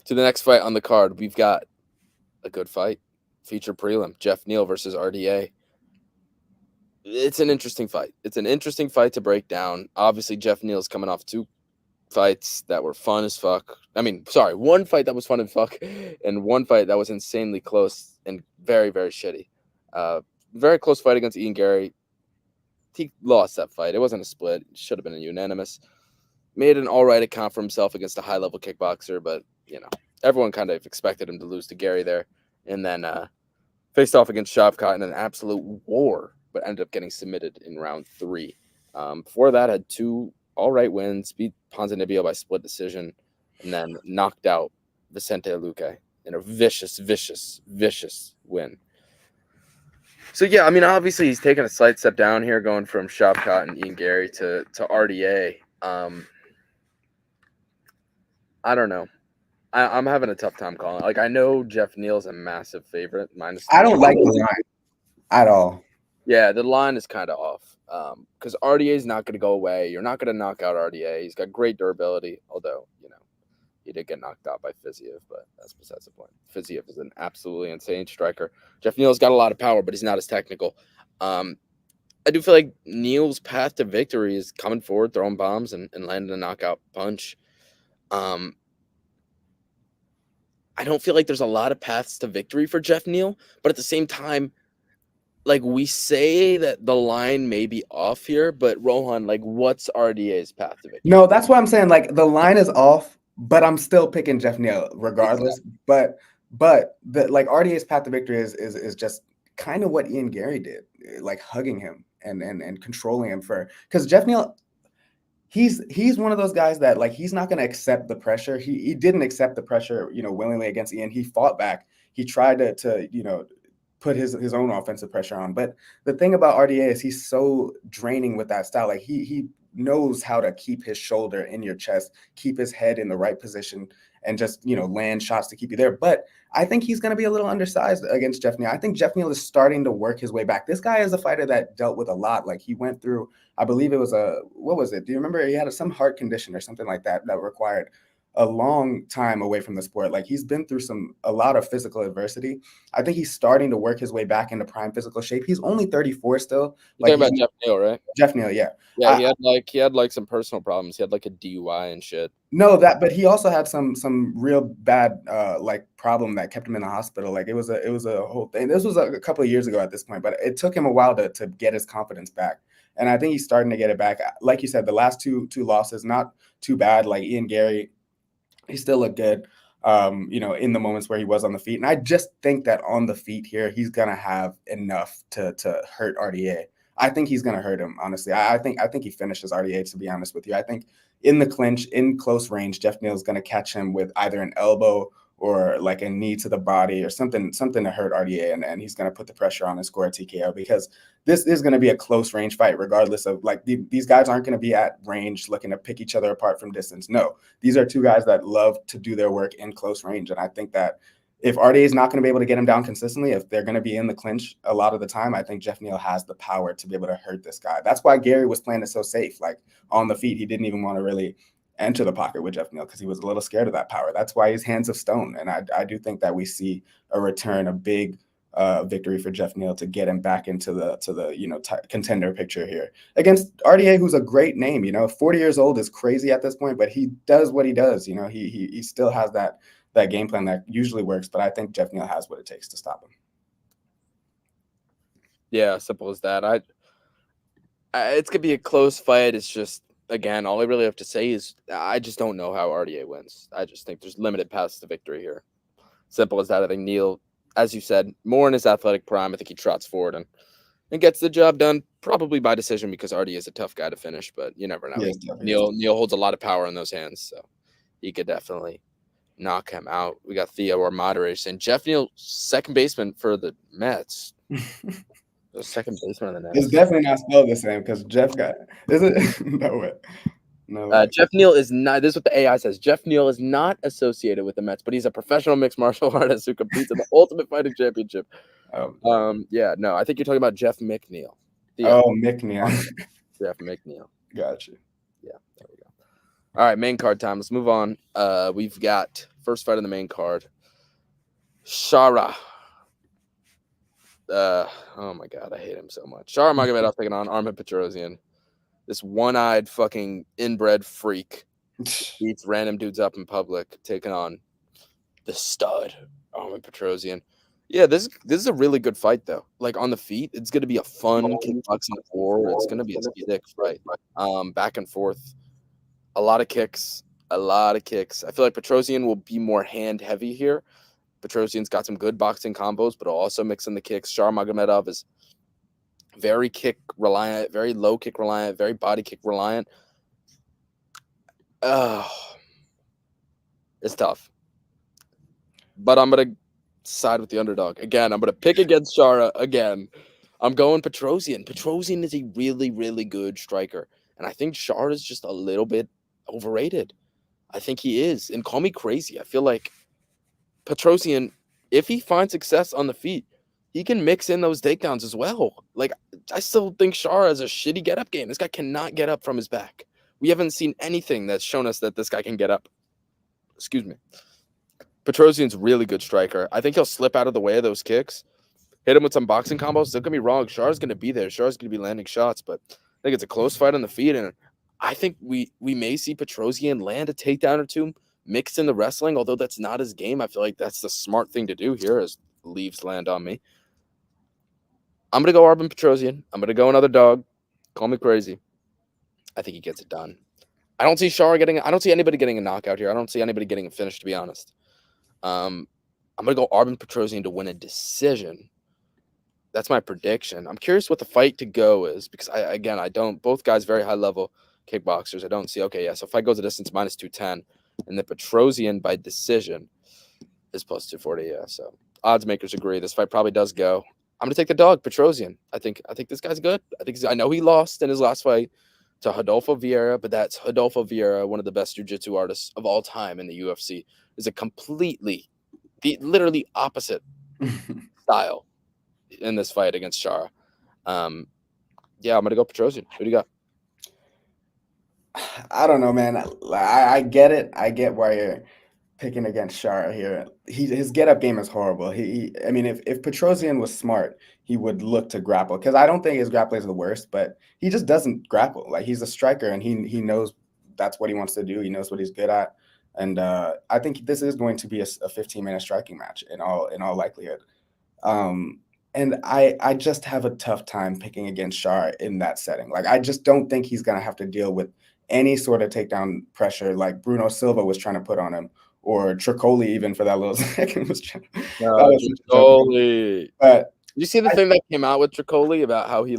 to the next fight on the card. We've got a good fight, feature prelim, Jeff Neal versus RDA. It's an interesting fight. It's an interesting fight to break down. Obviously, Jeff Neal's coming off 2 fights that were fun as fuck. I mean, sorry, 1 fight that was fun as fuck, and 1 fight that was insanely close and very, very shitty. Very close fight against Ian Gary. He lost that fight. It wasn't a split. It should have been a unanimous. Made an all right account for himself against a high-level kickboxer, but, everyone kind of expected him to lose to Gary there. And then faced off against Shavkat in an absolute war, but ended up getting submitted in round 3. Before that, had 2 all right wins, beat Ponzinibbio by split decision, and then knocked out Vicente Luque in a vicious, vicious, vicious win. So, yeah, I mean, obviously he's taken a slight step down here, going from Shavkat and Ian Gary to RDA. I don't know. I'm having a tough time calling. Like, I know Jeff Neal's a massive favorite. I don't like the line at all. Yeah, the line is kind of off. Because RDA is not going to go away. You're not going to knock out RDA. He's got great durability, although, he did get knocked out by Fiziev, but that's besides the point. Fiziev is an absolutely insane striker. Jeff Neal's got a lot of power, but he's not as technical. I do feel like Neal's path to victory is coming forward, throwing bombs, and landing a knockout punch. I don't feel like there's a lot of paths to victory for Jeff Neal, but at the same time, like, we say that the line may be off here, but Rohan, like, what's RDA's path to victory? No, that's what I'm saying. Like, the line is off, but I'm still picking Jeff Neal regardless. Exactly. But RDA's path to victory is just kind of what Ian Gary did, like hugging him and controlling him because Jeff Neal, he's one of those guys that like he's not going to accept the pressure. He didn't accept the pressure, willingly against Ian. He fought back. He tried to put his own offensive pressure on. But the thing about RDA is he's so draining with that style. Like he knows how to keep his shoulder in your chest, keep his head in the right position, and just land shots to keep you there. But I think he's going to be a little undersized against Jeff Neal. I think Jeff Neal is starting to work his way back. This guy is a fighter that dealt with a lot. Like he went through, I believe it was what was it? Do you remember? He had some heart condition or something like that required a long time away from the sport. Like he's been through a lot of physical adversity. I think he's starting to work his way back into prime physical shape. He's only 34 still. You're talking about Jeff Neal, right? Jeff Neal, yeah. Yeah, he had like some personal problems. He had like a DUI and shit. No, but he also had some real bad like problem that kept him in the hospital. Like it was a whole thing. This was a couple of years ago at this point, but it took him a while to get his confidence back. And I think he's starting to get it back. Like you said, the last two losses, not too bad. Like Ian Gary, he still looked good, in the moments where he was on the feet. And I just think that on the feet here, he's gonna have enough to hurt RDA. I think he's gonna hurt him, honestly. I think he finishes RDA, to be honest with you. I think in the clinch, in close range, Jeff Neal is gonna catch him with either an elbow or like a knee to the body or something to hurt RDA, and he's gonna put the pressure on and score a TKO, because this is going to be a close range fight, regardless of like these guys aren't going to be at range looking to pick each other apart from distance. No, these are two guys that love to do their work in close range. And I think that if RDA is not going to be able to get him down consistently, if they're going to be in the clinch a lot of the time, I think Jeff Neal has the power to be able to hurt this guy. That's why Gary was playing it so safe. Like on the feet, he didn't even want to really enter the pocket with Jeff Neal because he was a little scared of that power. That's why he's hands of stone. And I do think that we see a return, a big victory for Jeff Neal to get him back into the contender picture here against RDA, who's a great name. 40 years old is crazy at this point, but he does what he does. He still has that game plan that usually works, but I think Jeff Neal has what it takes to stop him. Yeah, simple as that. It's gonna be a close fight. It's just, again, all I really have to say is I just don't know how RDA wins. I just think there's limited paths to victory here. Simple as that. I think Neal, as you said, more in his athletic prime. I think he trots forward and gets the job done, probably by decision, because RDA is a tough guy to finish, but you never know. Neal holds a lot of power in those hands, so he could definitely knock him out. We got Theo, our moderator, saying Jeff Neal, second baseman for the Mets. The second baseman of the Mets. It's definitely not spelled the same because Jeff got – is it? No way. No way. Jeff Neal is not – this is what the AI says. Jeff Neal is not associated with the Mets, but he's a professional mixed martial artist who competes in the Ultimate Fighting Championship. Yeah, no, I think you're talking about Jeff McNeil. McNeil. Jeff McNeil. Gotcha. Yeah, there we go. All right, main card time. Let's move on. We've got first fight on the main card. Shara. Oh my God, I hate him so much. Shara Magomedov taking on Armen Petrosian. This one-eyed fucking inbred freak beats random dudes up in public, taking on the stud Armen Petrosian. Yeah, this is a really good fight though. Like on the feet, it's gonna be a fun kickboxing war. It's gonna be a sick fight. Back and forth, a lot of kicks. I feel like Petrosian will be more hand heavy here. Petrosian's got some good boxing combos, but also mix in the kicks. Shara Magomedov is very kick reliant, very low kick reliant, very body kick reliant. It's tough. But I'm going to side with the underdog. Again, I'm going to pick against Shara again. I'm going Petrosian. Petrosian is a really, really good striker. And I think Shara is just a little bit overrated. I think he is. And call me crazy. I feel like Petrosian, if he finds success on the feet, he can mix in those takedowns as well. Like, I still think Shara has a shitty get-up game. This guy cannot get up from his back. We haven't seen anything that's shown us that this guy can get up. Excuse me. Petrosian's really good striker. I think he'll slip out of the way of those kicks, hit him with some boxing combos. Don't get me wrong. Shara's going to be there. Shara's going to be landing shots, but I think it's a close fight on the feet, and I think we may see Petrosian land a takedown or two mixed in the wrestling, although that's not his game. I feel like that's the smart thing to do here as leaves land on me. I'm going to go Armen Petrosian. I'm going to go another dog. Call me crazy. I think he gets it done. I don't see anybody getting a knockout here. I don't see anybody getting a finish, to be honest. I'm going to go Armen Petrosian to win a decision. That's my prediction. I'm curious what the fight to go is because, I don't – both guys very high-level kickboxers. I don't see – okay, yeah, so fight goes a distance minus 210, and the Petrosian by decision is plus 240, yeah. So odds makers agree. This fight probably does go. I'm going to take the dog, Petrosian. I think this guy's good. I know he lost in his last fight to Rodolfo Vieira, but that's Rodolfo Vieira, one of the best jiu-jitsu artists of all time in the UFC. Is a literally opposite style in this fight against Chara. Yeah, I'm gonna go Petrosian. Who do you got? I don't know, man. I get it. I get why you're picking against Chara here. His get-up game is horrible. I mean, if Petrosian was smart, he would look to grapple, because I don't think his grappling is the worst, but he just doesn't grapple. Like, he's a striker, and he knows that's what he wants to do. He knows what he's good at, and I think this is going to be a 15-minute striking match in all likelihood. And I just have a tough time picking against Chara in that setting. Like, I just don't think he's gonna have to deal with any sort of takedown pressure like Bruno Silva was trying to put on him, or Tricoli even for that little second was trying. Tricoli. But you see the thing that came out with Tricoli about how he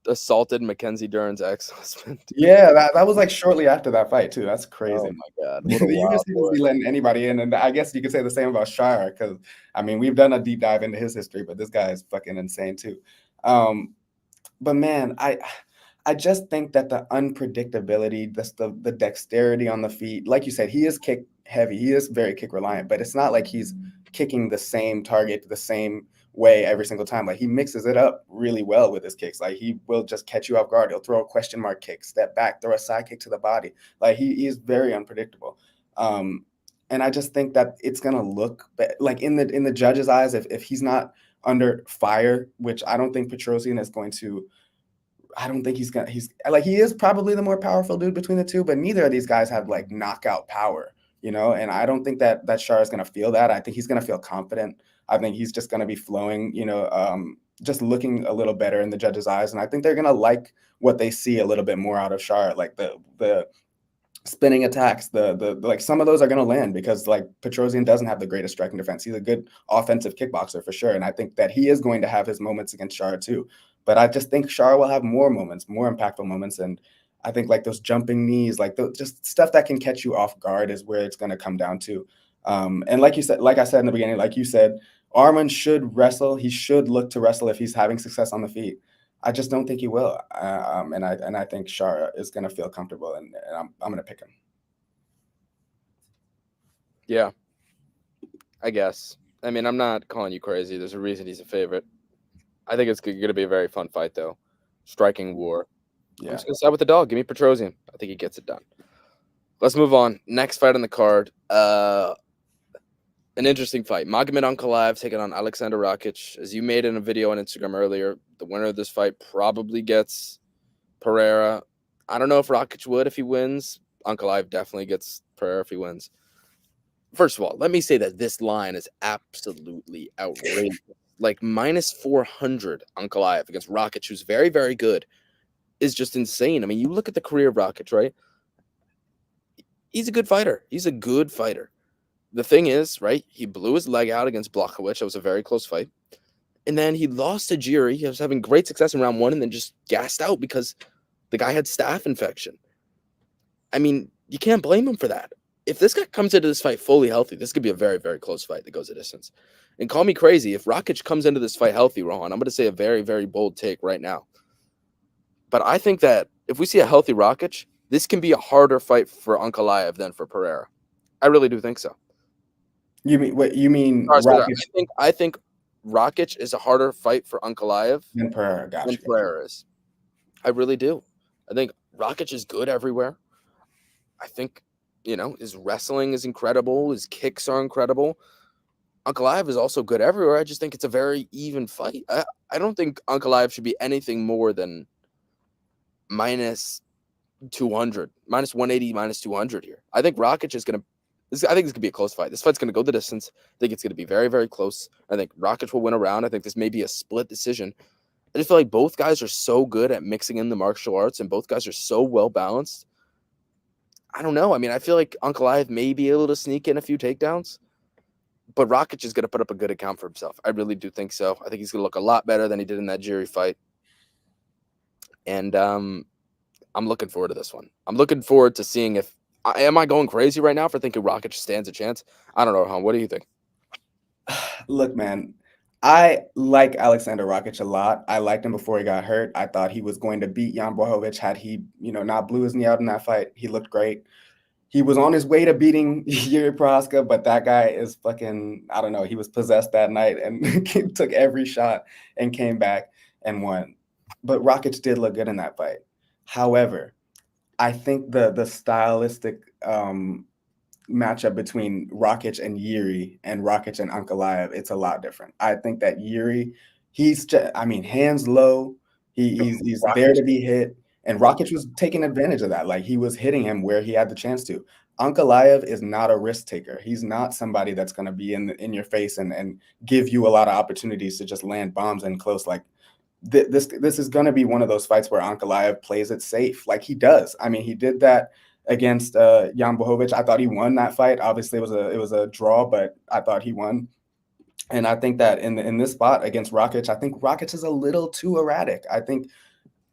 assaulted Mackenzie Dern's ex-husband? Yeah, that was like shortly after that fight too. That's crazy. Oh my god, The UFC doesn't be letting anybody in, and I guess you could say the same about Chara, because I mean, we've done a deep dive into his history, but this guy is fucking insane too. But man, I just think that the unpredictability, the dexterity on the feet, like you said, he is kick heavy. He is very kick reliant, but it's not like he's kicking the same target the same way every single time. Like, he mixes it up really well with his kicks. Like, he will just catch you off guard. He'll throw a question mark kick, step back, throw a side kick to the body. Like, he is very unpredictable. And I just think that it's gonna look like in the judges' eyes, if he's not under fire, which I don't think Petrosian is going to. I don't think he's like, he is probably the more powerful dude between the two, but neither of these guys have like knockout power, and I don't think that Chara is going to feel that. I think he's going to feel confident. I think he's just going to be flowing, just looking a little better in the judges' eyes. And I think they're going to like what they see a little bit more out of Chara, like the spinning attacks, the like, some of those are going to land because like Petrosian doesn't have the greatest striking defense. He's a good offensive kickboxer for sure. And I think that he is going to have his moments against Chara too. But I just think Chara will have more moments, more impactful moments. And I think like those jumping knees, like just stuff that can catch you off guard is where it's going to come down to. And like you said, like I said in the beginning, like you said, Armen should wrestle. He should look to wrestle if he's having success on the feet. I just don't think he will. And I think Chara is going to feel comfortable, and I'm going to pick him. Yeah, I guess. I mean, I'm not calling you crazy. There's a reason he's a favorite. I think it's going to be a very fun fight, though. Striking war. Yeah. I'm just going to side with the dog. Give me Petrosian. I think he gets it done. Let's move on. Next fight on the card. An interesting fight. Magomedov Ankalaev taking on Aleksandar Rakic. As you made in a video on Instagram earlier, the winner of this fight probably gets Ferrera. I don't know if Rakic would if he wins. Ankalaev definitely gets Ferrera if he wins. First of all, let me say that this line is absolutely outrageous. Like minus 400 Ankalaev against Rakic, who's very, very good, is just insane. I mean, you look at the career of Rakic, right? He's a good fighter. He's a good fighter. The thing is, right, he blew his leg out against Blachowicz. That was a very close fight. And then he lost to Jiri. He was having great success in round one and then just gassed out because the guy had staph infection. I mean, you can't blame him for that. If this guy comes into this fight fully healthy, this could be a very, very close fight that goes a distance. And call me crazy. If Rakic comes into this fight healthy, Rohan, I'm going to say a very, very bold take right now. But I think that if we see a healthy Rakic, this can be a harder fight for Ankalaev than for Ferrera. I really do think so. You mean what? You mean Rakic? I think Rakic is a harder fight for Ankalaev than Ferrera. Gotcha. Than Ferrera is. I really do. I think Rakic is good everywhere. I think, his wrestling is incredible. His kicks are incredible. Ankalaev is also good everywhere. I just think it's a very even fight. I don't think Ankalaev should be anything more than minus 200, minus 180, minus 200 here. I think Rakic is going to. I think this could be a close fight. This fight's going to go the distance. I think it's going to be very, very close. I think Rakic will win a round. I think this may be a split decision. I just feel like both guys are so good at mixing in the martial arts, and both guys are so well balanced. I don't know. I mean, I feel like Ankalaev may be able to sneak in a few takedowns, But Rakic is going to put up a good account for himself. I really do think so. I think he's going to look a lot better than he did in that Jiri fight. And I'm looking forward to this one. I'm looking forward to seeing if am I going crazy right now for thinking Rakic stands a chance? I don't know, Hon. What do you think? Look, man, I like Aleksandar Rakic a lot. I liked him before he got hurt. I thought he was going to beat Jan Blachowicz had he, not blew his knee out in that fight. He looked great. He was on his way to beating Yuri Prohaska, but that guy is fucking, I don't know. He was possessed that night and took every shot and came back and won. But Rakic did look good in that fight. However, I think the stylistic matchup between Rakic and Yuri and Rakic and Ankalaev, it's a lot different. I think that Yuri, he's just, I mean, hands low. He's there to be hit. And Rakic was taking advantage of that. Like, he was hitting him where he had the chance to. Ankalaev is not a risk taker. He's not somebody that's going to be in your face and give you a lot of opportunities to just land bombs in close. Like, this is going to be one of those fights where Ankalaev plays it safe, like he does. I mean, he did that against Jan Blachowicz. I thought he won that fight. Obviously, it was a draw, but I thought he won. And I think that in this spot against Rakic, I think Rakic is a little too erratic. I think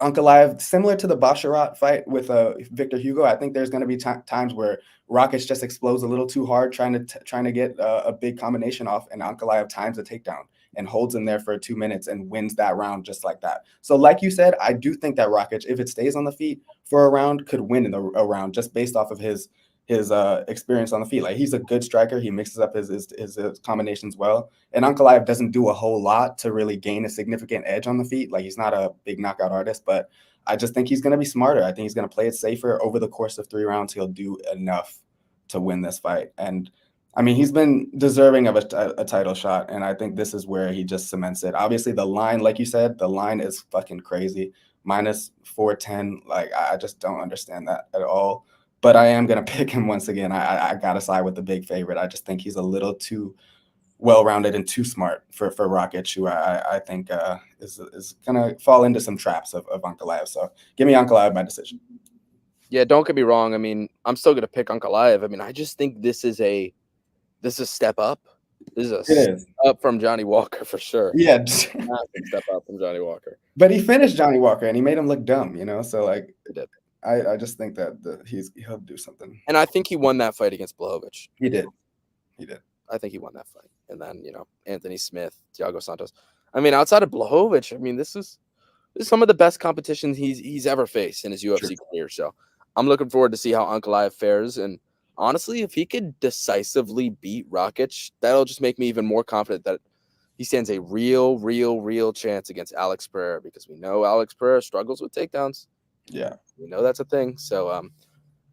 Ankalaev, similar to the Basharat fight with Victor Hugo, I think there's going to be times where Rakic just explodes a little too hard, trying to get a big combination off, and Ankalaev times a takedown and holds him there for 2 minutes and wins that round just like that. So, like you said, I do think that Rakic, if it stays on the feet for a round, could win a round just based off of his experience on the feet. Like, he's a good striker. He mixes up his combinations well. And Ankalaev doesn't do a whole lot to really gain a significant edge on the feet. Like, he's not a big knockout artist, but I just think he's going to be smarter. I think he's going to play it safer. Over the course of 3 rounds, he'll do enough to win this fight. And I mean, he's been deserving of a title shot, and I think this is where he just cements it. Obviously, the line, like you said, the line is fucking crazy. Minus 410. Like, I just don't understand that at all. But I am going to pick him once again. I got to side with the big favorite. I just think he's a little too well-rounded and too smart for Rakic, who I think is going to fall into some traps of Ankalaev. So give me Ankalaev by decision. Yeah, don't get me wrong. I mean, I'm still going to pick Ankalaev. I mean, I just think this is a step up. This is a step up from Johnny Walker for sure. Yeah. Step up from Johnny Walker. But he finished Johnny Walker, and he made him look dumb, So, like, he did. I just think that he'll do something. And I think he won that fight against Blachowicz. He did. I think he won that fight. And then, Anthony Smith, Thiago Santos. I mean, outside of Blachowicz, I mean, this is some of the best competition he's ever faced in his UFC career. So I'm looking forward to see how Ankalaev fares. And honestly, if he could decisively beat Rakic, that'll just make me even more confident that he stands a real chance against Alex Pereira, because we know Alex Pereira struggles with takedowns. Yeah. We know that's a thing. So,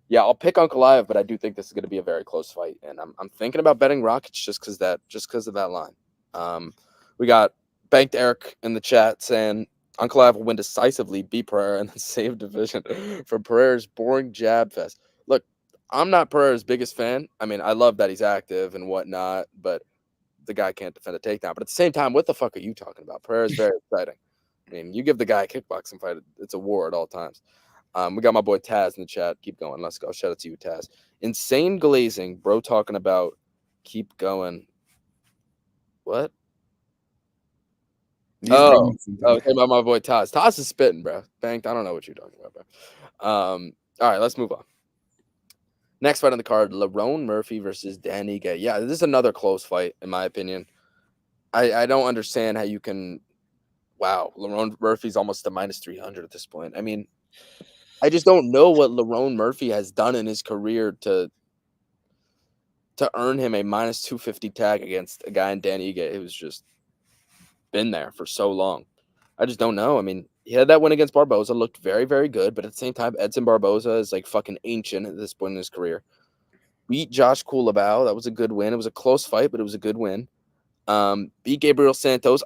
yeah, I'll pick Ankalaev, but I do think this is going to be a very close fight. And I'm thinking about betting Rakic just because of that line. We got Banked Eric in the chat saying Ankalaev will win decisively, beat Pereira, and then save division for Pereira's boring jab fest. Look, I'm not Pereira's biggest fan. I mean, I love that he's active and whatnot, but the guy can't defend a takedown. But at the same time, what the fuck are you talking about? Pereira's very exciting. I mean, you give the guy a kickboxing fight, it's a war at all times. We got my boy Taz in the chat. Keep going. Let's go. Shout out to you, Taz. Insane glazing, bro, talking about keep going. What? Talking about my boy Taz. Taz is spitting, bro. Banked. I don't know what you're talking about, bro. All right, let's move on. Next fight on the card, Lerone Murphy versus Dan Ige. Yeah, this is another close fight, in my opinion. I don't understand how you can. Wow, Lerone Murphy's almost to minus 300 at this point. I mean, I just don't know what Lerone Murphy has done in his career to earn him a minus 250 tag against a guy in Dan Ige who's just been there for so long. I just don't know. I mean, he had that win against Barboza, looked very, very good, but at the same time, Edson Barboza is like fucking ancient at this point in his career. Beat Josh Culibao. That was a good win. It was a close fight, but it was a good win. Beat Gabriel Santos.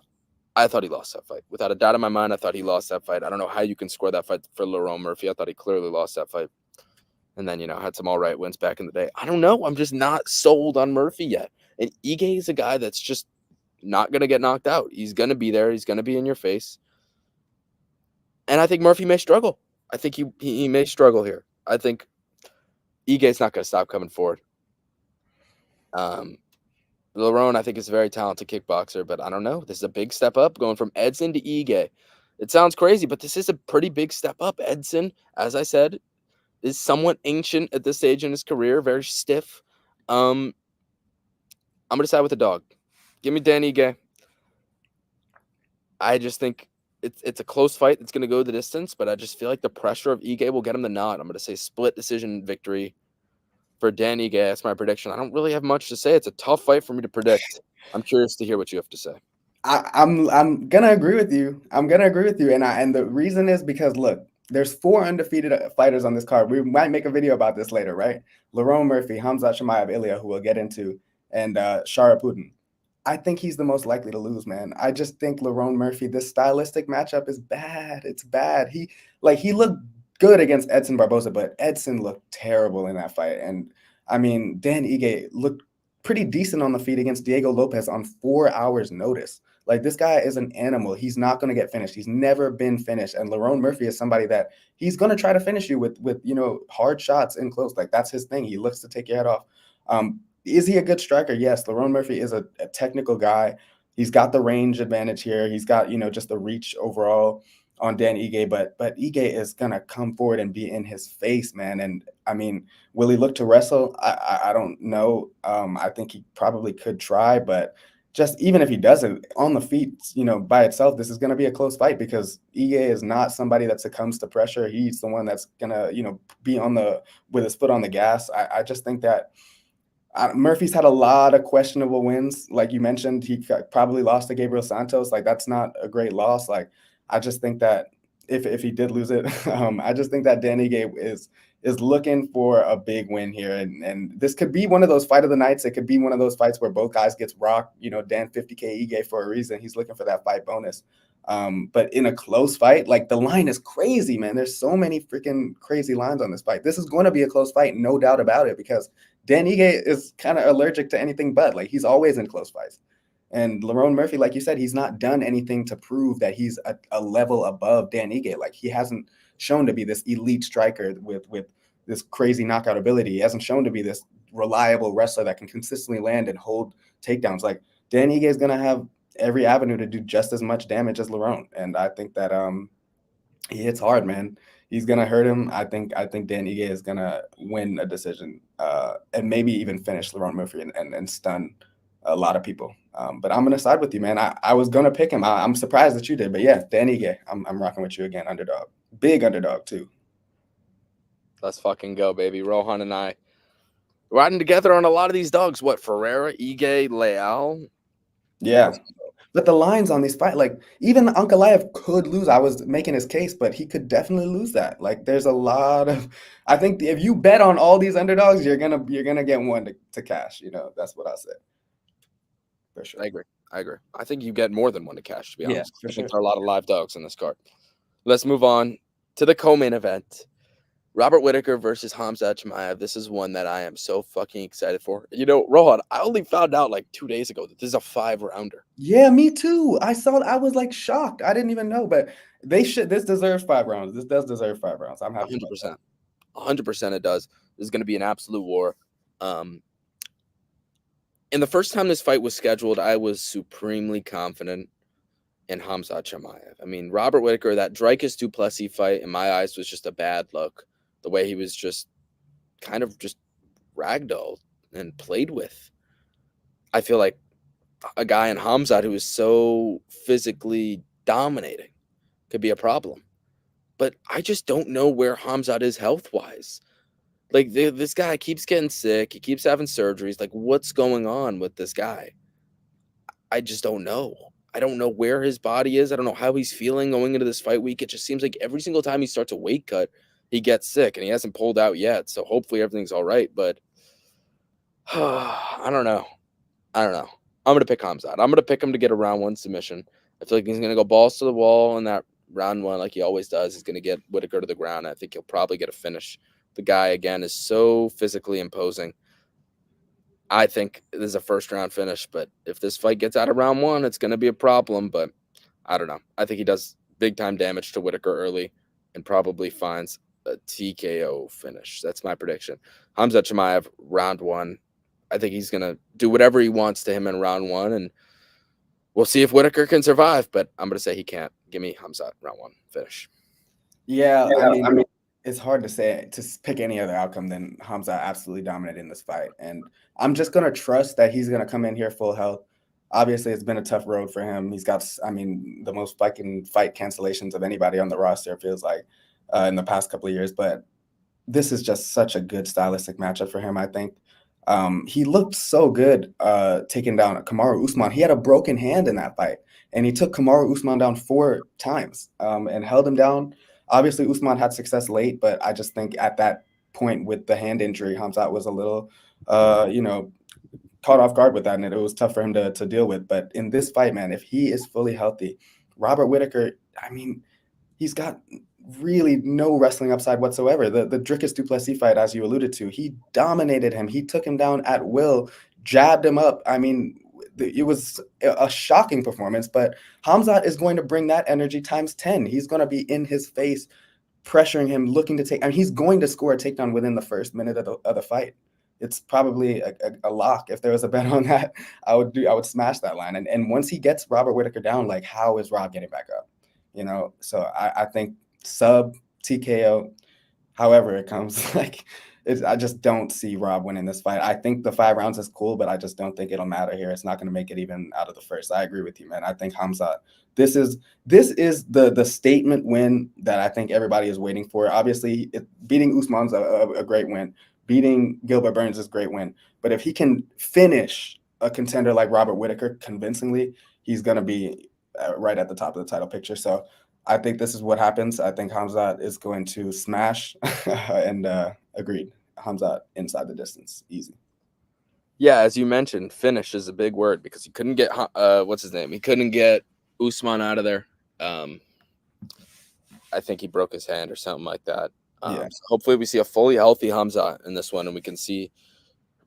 I thought he lost that fight. Without a doubt in my mind, I thought he lost that fight. I don't know how you can score that fight for Lerone Murphy. I thought he clearly lost that fight. And then, had some all right wins back in the day. I don't know. I'm just not sold on Murphy yet. And Ige is a guy that's just not going to get knocked out. He's going to be there. He's going to be in your face. And I think Murphy may struggle. I think he may struggle here. I think Ige's not going to stop coming forward. Lerone, I think, is a very talented kickboxer, but I don't know. This is a big step up going from Edson to Ige. It sounds crazy, but this is a pretty big step up. Edson, as I said, is somewhat ancient at this stage in his career, very stiff. I'm gonna side with the dog. Give me Dan Ige. I just think it's a close fight. It's gonna go the distance, but I just feel like the pressure of Ige will get him the nod. I'm gonna say split decision victory for Dan Ige. That's my prediction. I don't really have much to say. It's a tough fight for me to predict. I'm curious to hear what you have to say. I'm gonna agree with you. I'm gonna agree with you, and the reason is because look, there's 4 undefeated fighters on this card. We might make a video about this later, right? Lerone Murphy, Hamzat Chimaev, Ilya, who we'll get into, and Shara Putin. I think he's the most likely to lose, man. I just think Lerone Murphy, this stylistic matchup is bad. It's bad. He looked good against Edson Barboza, but Edson looked terrible in that fight. And I mean, Dan Ige looked pretty decent on the feet against Diego Lopez on 4 hours' notice. Like, this guy is an animal. He's not going to get finished. He's never been finished. And Lerone Murphy is somebody that he's going to try to finish you with hard shots in close. Like, that's his thing. He looks to take your head off. Is he a good striker? Yes. Lerone Murphy is a technical guy. He's got the range advantage here. He's got, just the reach overall on Dan Ige, but Ige is going to come forward and be in his face, man. And I mean, will he look to wrestle? I don't know. I think he probably could try, but just even if he doesn't, on the feet, by itself, this is going to be a close fight because Ige is not somebody that succumbs to pressure. He's the one that's going to, be with his foot on the gas. I just think that Murphy's had a lot of questionable wins. Like you mentioned, he probably lost to Gabriel Santos. Like, that's not a great loss. Like, I just think that if he did lose it, I just think that Dan Ige is looking for a big win here. And this could be one of those fight of the nights. It could be one of those fights where both guys gets rocked. Dan 50K Ige for a reason. He's looking for that fight bonus. But in a close fight, like, the line is crazy, man. There's so many freaking crazy lines on this fight. This is going to be a close fight, no doubt about it, because Dan Ige is kind of allergic to anything but. Like, he's always in close fights. And Lerone Murphy, like you said, he's not done anything to prove that he's a level above Dan Ige. Like, he hasn't shown to be this elite striker with this crazy knockout ability. He hasn't shown to be this reliable wrestler that can consistently land and hold takedowns. Like, Dan Ige is going to have every avenue to do just as much damage as Lerone. And I think that he hits hard, man. He's gonna hurt him. I think Dan Ige is gonna win a decision, and maybe even finish Lerone Murphy and stun a lot of people. But I'm gonna side with you, man. I was gonna pick him. I'm surprised that you did, but yeah, Dan Ige. I'm rocking with you again. Underdog, big underdog too. Let's fucking go, baby. Rohan and I riding together on a lot of these dogs. What, Ferrera, Ige, Leal? Yeah. But the lines on these fight, like, even Ankalaev could lose. I was making his case, but he could definitely lose that. Like, there's a lot of, I think if you bet on all these underdogs, you're gonna get one to cash. That's what I said. For sure. I agree. I think you get more than one to cash, to be honest. For I sure. think there are a lot of live dogs in this card. Let's move on to the co-main event. Robert Whitaker versus Khamzat Chimaev. This is one that I am so fucking excited for. Rohan, I only found out like 2 days ago that this is a 5-rounder. Yeah, me too. I was like shocked. I didn't even know, but this deserves 5 rounds. This does deserve 5 rounds. I'm happy. 100%. 100% it does. This is going to be an absolute war. And the first time this fight was scheduled, I was supremely confident in Khamzat Chimaev. I mean, Robert Whitaker, that Dricus du Plessis fight, in my eyes, was just a bad look. The way he was just kind of just ragdolled and played with. I feel like a guy in Khamzat who is so physically dominating could be a problem. But I just don't know where Khamzat is health-wise. Like, this guy keeps getting sick. He keeps having surgeries. Like, what's going on with this guy? I just don't know. I don't know where his body is. I don't know how he's feeling going into this fight week. It just seems like every single time he starts a weight cut, he gets sick, and he hasn't pulled out yet. So hopefully everything's all right. But I don't know. I'm going to pick Khamzat. I'm going to pick him to get a round 1 submission. I feel like he's going to go balls to the wall in that round 1 like he always does. He's going to get Whitaker to the ground. I think he'll probably get a finish. The guy, again, is so physically imposing. I think this is a first-round finish, but if this fight gets out of round 1, it's going to be a problem. But I don't know. I think he does big-time damage to Whitaker early and probably finds a TKO finish. That's my prediction. Khamzat Chimaev, round 1. I think he's gonna do whatever he wants to him in round 1, and we'll see if Whitaker can survive. But I'm gonna say he can't. Give me Khamzat round 1 finish. Yeah, I mean, it's hard to say to pick any other outcome than Hamza absolutely dominating this fight, and I'm just gonna trust that he's gonna come in here full health. Obviously, it's been a tough road for him. He's got, I mean, the most fucking fight cancellations of anybody on the roster, it feels like, in the past couple of years. But this is just such a good stylistic matchup for him, I think. He looked so good taking down Kamaru Usman. He had a broken hand in that fight, and he took Kamaru Usman down 4 times and held him down. Obviously, Usman had success late, but I just think at that point with the hand injury, Khamzat was a little, caught off guard with that, and it was tough for him to deal with. But in this fight, man, if he is fully healthy, Robert Whitaker, I mean, he's got really no wrestling upside whatsoever. The Dricus du Plessis fight, as you alluded to, he dominated him. He took him down at will, jabbed him up. I mean, it was a shocking performance, but Khamzat is going to bring that energy times 10. He's going to be in his face, pressuring him, looking to take. I mean, he's going to score a takedown within the first minute of the fight. It's probably a lock. If there was a bet on that, I would smash that line. And once he gets Robert Whitaker down, like, how is Rob getting back up? So I think sub TKO, however it comes, like, I just don't see Rob winning this fight. I think the 5 rounds is cool, but I just don't think it'll matter here. It's not going to make it even out of the first. I agree with you, man. I think Khamzat, this is the statement win that I think everybody is waiting for. Obviously, beating Usman's a great win. Beating Gilbert Burns is a great win. But if he can finish a contender like Robert Whitaker convincingly, he's going to be right at the top of the title picture. So I think this is what happens. I think Khamzat is going to smash and agreed. Khamzat inside the distance, easy. Yeah, as you mentioned, finish is a big word because he couldn't get what's his name? He couldn't get Usman out of there. I think he broke his hand or something like that. So hopefully we see a fully healthy Khamzat in this one, and we can see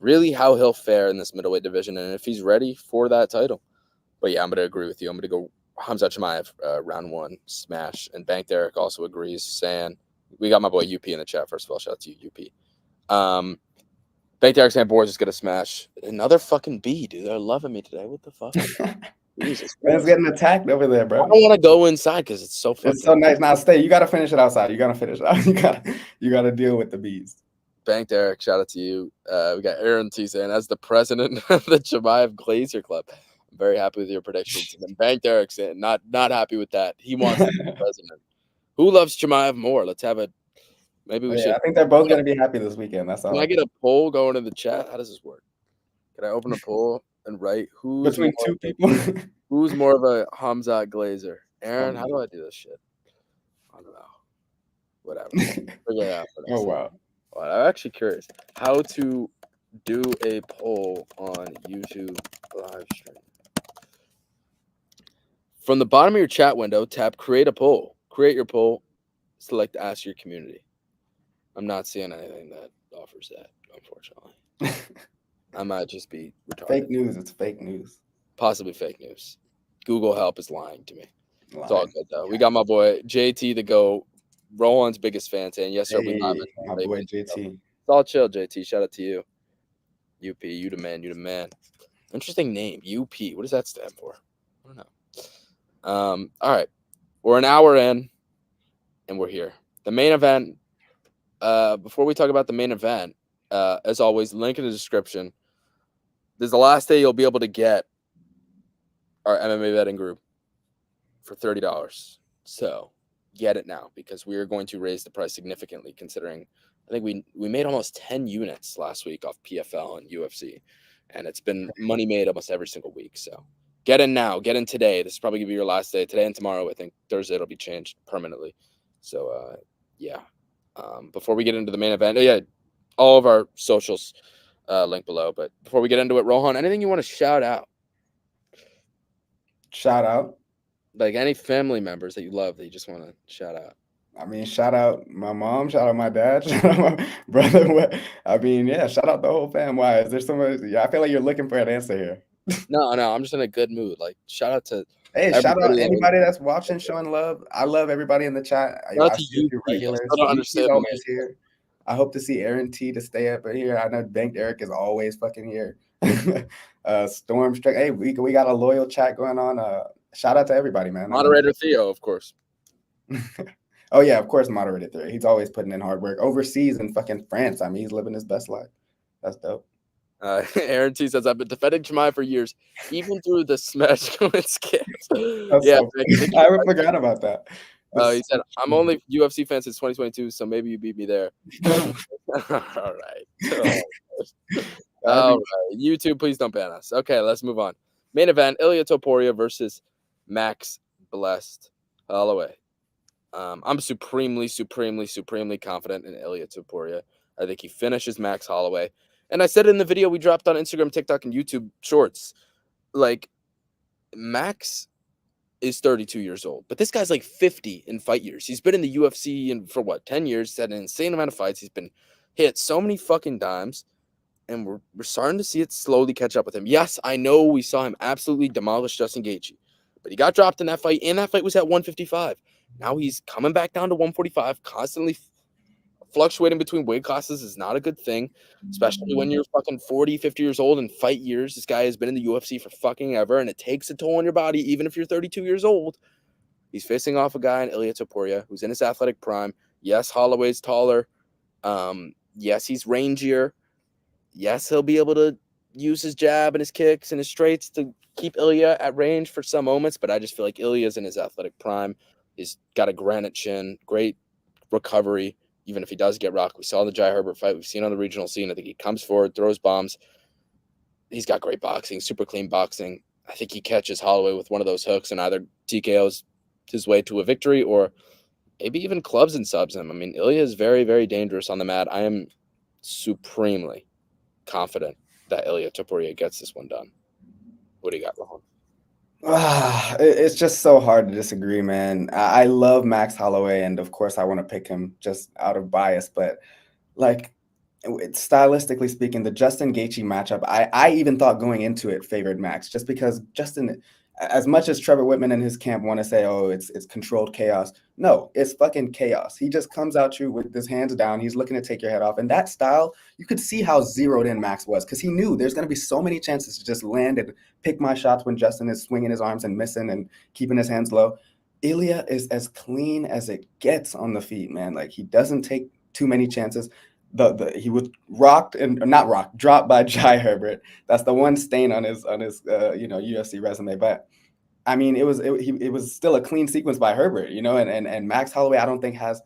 really how he'll fare in this middleweight division and if he's ready for that title. But yeah, I'm going to agree with you. I'm going to go Khamzat Chimaev, round 1, smash. And Bank Derek also agrees, saying, we got my boy UP in the chat. First of all, shout out to you, UP. Bank Derek saying, boys is going to smash. Another fucking B, dude. They're loving me today. What the fuck? Jesus. Man's getting attacked over there, bro. I don't want to go inside because it's so fucking. It's so nice. Now stay. You got to finish it outside. You got to finish it out. You got to deal with the bees. Bank Derek, shout out to you. We got Aaron T saying, as the president of the Chimaev Glacier Club, I'm very happy with your predictions. And then Bank Derek saying, not happy with that. He wants to be the president. Who loves Chimaev more? Let's have it. Maybe we should. I think they're both going to be happy this weekend. That's all. Can I get a poll going in the chat? How does this work? Can I open a poll and write who's between 2 people? Who's more of a Khamzat Glazer? Aaron, how do I do this shit? I don't know. Whatever. Figure it out. Oh, wow. Well, I'm actually curious how to do a poll on YouTube live stream. From the bottom of your chat window, tap create a poll. Create your poll. Select ask your community. I'm not seeing anything that offers that, unfortunately. I might just be retarded. Fake news. It's fake news. Possibly fake news. Google help is lying to me. It's all good, though. We got my boy JT to go. Roland's biggest fan saying, yes, sir, we love it. My boy JT. It's all chill, JT. Shout out to you. UP, you the man, you the man. Interesting name, UP. What does that stand for? I don't know. All right. We're an hour in, and we're here. The main event, before we talk about the main event, as always, link in the description. This is the last day you'll be able to get our MMA betting group for $30. So get it now because we are going to raise the price significantly considering I think we made almost 10 units last week off PFL and UFC, and it's been money made almost every single week. So get in now. Get in today. This is probably going to be your last day. Today and tomorrow, I think Thursday it'll be changed permanently. So, yeah. Before we get into the main event, yeah, all of our socials link below. But before we get into it, Rohan, anything you want to shout out? Shout out? Like any family members that you love that you just want to shout out? I mean, shout out my mom, shout out my dad, shout out my brother. I mean, yeah, shout out the whole fam. Why? Is there somebody? Yeah, I feel like you're looking for an answer here. No, I'm just in a good mood. Like, shout out to shout out anybody that's watching, showing love. I love everybody in the chat. I see you regulars. I don't understand. Always here. I hope to see Aaron T to stay up here. I know Banked Eric is always fucking here. Storm Strike. Hey, we got a loyal chat going on. Shout out to everybody, man. Moderator Theo, of course. Oh yeah, of course, moderator 3. He's always putting in hard work overseas in fucking France. I mean, he's living his best life. That's dope. Aaron T says, I've been defending Chamay for years, even through the smash skips. Yeah, I forgot about that. He said, I'm only UFC fan since 2022, so maybe you beat me there. All right. All right. YouTube, please don't ban us. Okay, let's move on. Main event, Ilia Topuria versus Max Blessed Holloway. I'm supremely confident in Ilia Topuria. I think he finishes Max Holloway. And I said it in the video we dropped on Instagram, TikTok, and YouTube Shorts. Like, Max is 32 years old, but this guy's like 50 in fight years. He's been in the UFC for 10 years. He's had an insane amount of fights. He's been hit so many fucking times, and we're starting to see it slowly catch up with him. Yes, I know we saw him absolutely demolish Justin Gaethje, but he got dropped in that fight, and that fight was at 155. Now he's coming back down to 145, constantly fluctuating between weight classes is not a good thing, especially when you're fucking 40, 50 years old in fight years. This guy has been in the UFC for fucking ever, and it takes a toll on your body, even if you're 32 years old. He's facing off a guy in Ilia Topuria who's in his athletic prime. Yes, Holloway's taller. Yes, he's rangier. Yes, he'll be able to use his jab and his kicks and his straights to keep Ilia at range for some moments, but I just feel like Ilia's in his athletic prime. He's got a granite chin, great recovery. Even if he does get rocked, we saw the Jai Herbert fight. We've seen on the regional scene. I think he comes forward, throws bombs. He's got great boxing, super clean boxing. I think he catches Holloway with one of those hooks and either TKOs his way to a victory or maybe even clubs and subs him. I mean, Ilia is very, very dangerous on the mat. I am supremely confident that Ilia Topuria gets this one done. What do you got, Rahul? It's just so hard to disagree, man. I love Max Holloway, and of course, I want to pick him just out of bias. But like, stylistically speaking, the Justin Gaethje matchup, I even thought going into it favored Max, just because Justin, as much as Trevor Whitman and his camp want to say, oh, it's controlled chaos. No, it's fucking chaos. He just comes at you with his hands down. He's looking to take your head off. And that style, you could see how zeroed in Max was, because he knew there's going to be so many chances to just land and pick my shots when Justin is swinging his arms and missing and keeping his hands low. Ilia is as clean as it gets on the feet, man. Like, he doesn't take too many chances. He was dropped by Jai Herbert. That's the one stain on his UFC resume. But I mean, it was still a clean sequence by Herbert, and Max Holloway, I don't think has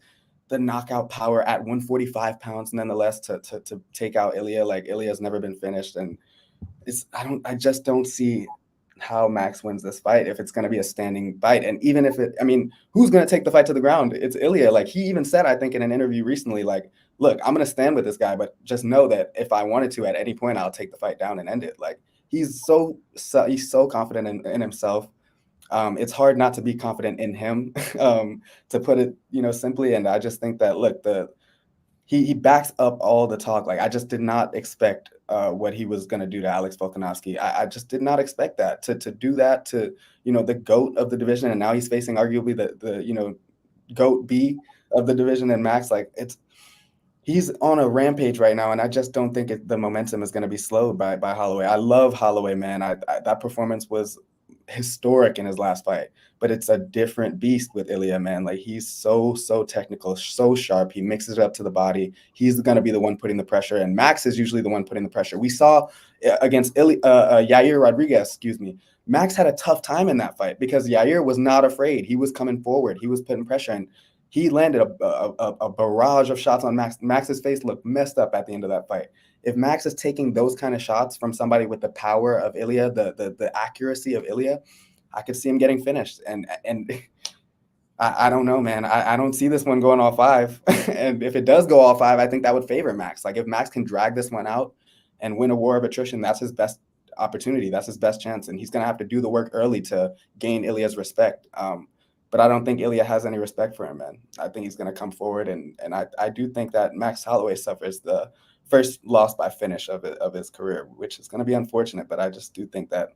the knockout power at 145 pounds, nonetheless, to take out Ilia. Like, Ilia's never been finished, and I just don't see how Max wins this fight if it's going to be a standing fight. And even if who's going to take the fight to the ground? It's Ilia. Like, he even said, I think in an interview recently, like, look, I'm going to stand with this guy, but just know that if I wanted to at any point, I'll take the fight down and end it. Like, he's so confident in himself. It's hard not to be confident in him, to put it, simply. And I just think that, look, he backs up all the talk. Like, I just did not expect what he was going to do to Alex Volkanovski. I just did not expect that to do that to, the GOAT of the division. And now he's facing arguably the GOAT B of the division. And Max, like, he's on a rampage right now. And I just don't think the momentum is going to be slowed by Holloway. I love Holloway, man. That performance was historic in his last fight, but it's a different beast with Ilia, man. Like, he's so technical, so sharp. He mixes it up to the body. He's going to be the one putting the pressure, and Max is usually the one putting the pressure. We saw against Yair Rodriguez, Max had a tough time in that fight because Yair was not afraid. He was coming forward. He was putting pressure, and he landed a barrage of shots on Max. Max's face looked messed up at the end of that fight. If Max is taking those kind of shots from somebody with the power of Ilia, the accuracy of Ilia, I could see him getting finished. And I don't know, man. I don't see this one going all 5. And if it does go all 5, I think that would favor Max. Like, if Max can drag this one out and win a war of attrition, that's his best opportunity. That's his best chance. And he's going to have to do the work early to gain Ilia's respect. But I don't think Ilia has any respect for him, man. I think he's going to come forward. And I do think that Max Holloway suffers the first loss by finish of his career, which is going to be unfortunate. But I just do think that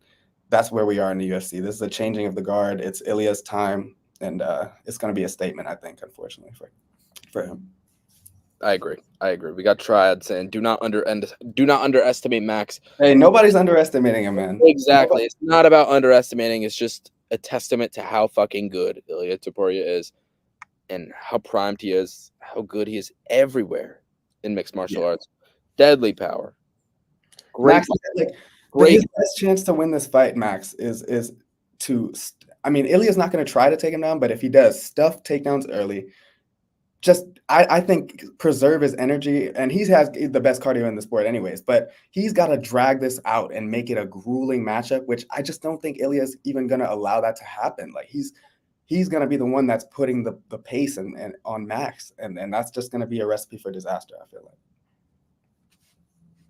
that's where we are in the UFC. This is a changing of the guard. It's Ilia's time, and it's going to be a statement, I think, unfortunately, for him. I agree. We got Triad saying do not underestimate Max. Hey, nobody's underestimating him, man. Exactly. It's not about underestimating. It's just a testament to how fucking good Ilia Topuria is and how primed he is, how good he is everywhere in mixed martial arts. Deadly power. Great. Max, his best chance to win this fight, Max, is to. I mean, Ilya's not going to try to take him down, but if he does, stuff takedowns early. Just, I think, preserve his energy, and he has the best cardio in the sport anyways, but he's got to drag this out and make it a grueling matchup, which I just don't think Ilya's even going to allow that to happen. Like, he's going to be the one that's putting the pace and on Max, and that's just going to be a recipe for disaster, I feel like.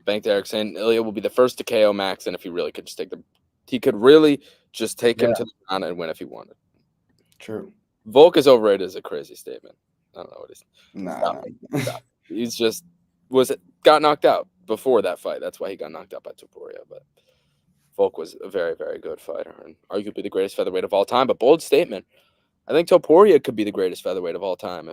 Bank Derek saying Ilya will be the first to KO Max, and if he really could just he could really just take him to the ground and win if he wanted. True. Volk is overrated is a crazy statement. I don't know what he's. Nah. He's just got knocked out before that fight. That's why he got knocked out by Topuria. But Volk was a very, very good fighter and arguably the greatest featherweight of all time. But bold statement. I think Topuria could be the greatest featherweight of all time.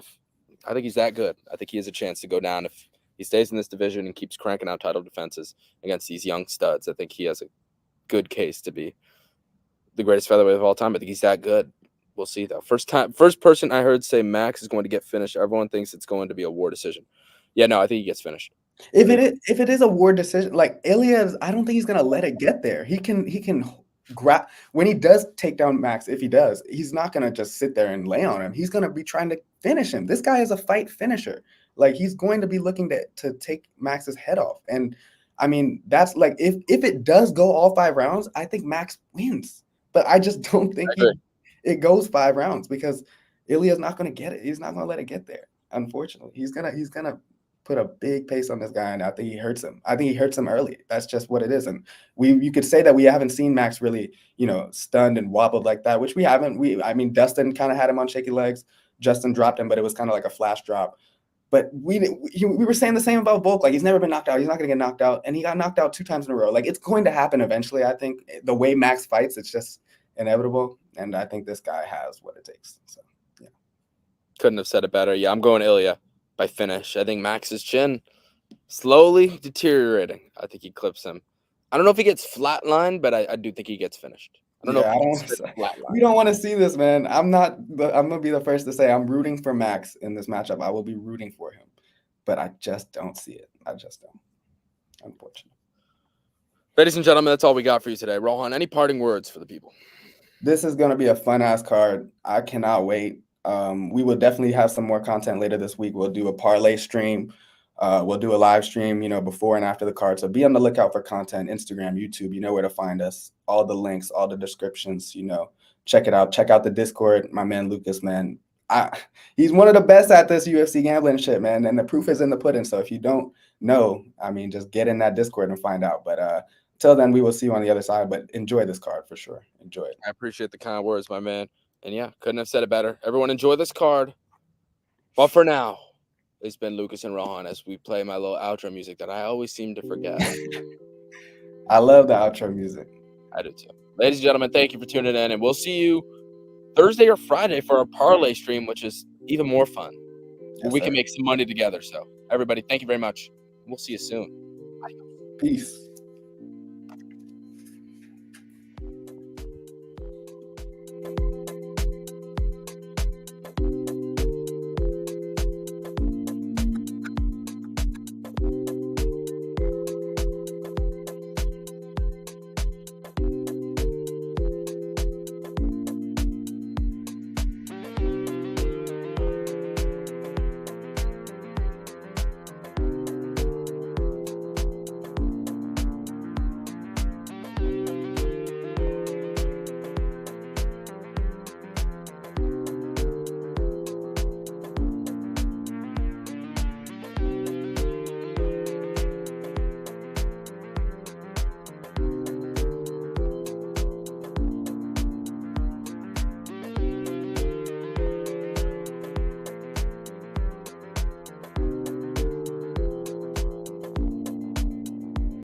I think he's that good. I think he has a chance to go down if he stays in this division and keeps cranking out title defenses against these young studs. I think he has a good case to be the greatest featherweight of all time. I think he's that good. We'll see, though. First person I heard say Max is going to get finished. Everyone thinks it's going to be a war decision. Yeah, no, I think he gets finished. If it is a war decision, like Ilya, I don't think he's going to let it get there. He can grab when he does take down Max. If he does, he's not going to just sit there and lay on him. He's going to be trying to finish him. This guy is a fight finisher. Like, he's going to be looking to take Max's head off. And I mean, that's like if it does go all 5 rounds, I think Max wins. But I just don't think it goes 5 rounds because Ilya's not going to get it. He's not going to let it get there. Unfortunately, he's gonna put a big pace on this guy, and I think he hurts him. I think he hurts him early. That's just what it is. And you could say that we haven't seen Max really, stunned and wobbled like that, which we haven't. I mean, Dustin kind of had him on shaky legs. Justin dropped him, but it was kind of like a flash drop. But we were saying the same about Volk. Like, he's never been knocked out. He's not going to get knocked out, and he got knocked out 2 times in a row. Like, it's going to happen eventually. I think the way Max fights, it's just inevitable, and I think this guy has what it takes. So, yeah. Couldn't have said it better. Yeah, I'm going Ilya by finish. I think Max's chin slowly deteriorating. I think he clips him. I don't know if he gets flatlined, but I do think he gets finished. I don't know. We don't want to see this, man. I'm gonna be the first to say I'm rooting for Max in this matchup. I will be rooting for him, but I just don't see it. I just don't. Unfortunately. Ladies and gentlemen, that's all we got for you today. Rohan, any parting words for the people? This is gonna be a fun ass card. I cannot wait. We will definitely have some more content later this week. We'll do a parlay stream. We'll do a live stream, before and after the card. So be on the lookout for content. Instagram, YouTube, you know where to find us. All the links, all the descriptions, check it out. Check out the Discord. My man Lucas, man, he's one of the best at this UFC gambling shit, man. And the proof is in the pudding. So if you don't know, I mean, just get in that Discord and find out. But till then, we will see you on the other side. But enjoy this card for sure. Enjoy it. I appreciate the kind words, my man. And yeah, couldn't have said it better. Everyone enjoy this card. But for now, it's been Lucas and Rohan as we play my little outro music that I always seem to forget. I love the outro music. I do too. Ladies and gentlemen, thank you for tuning in, and we'll see you Thursday or Friday for our parlay stream, which is even more fun. Yes, we can make some money together. So everybody, thank you very much. We'll see you soon. Bye. Peace.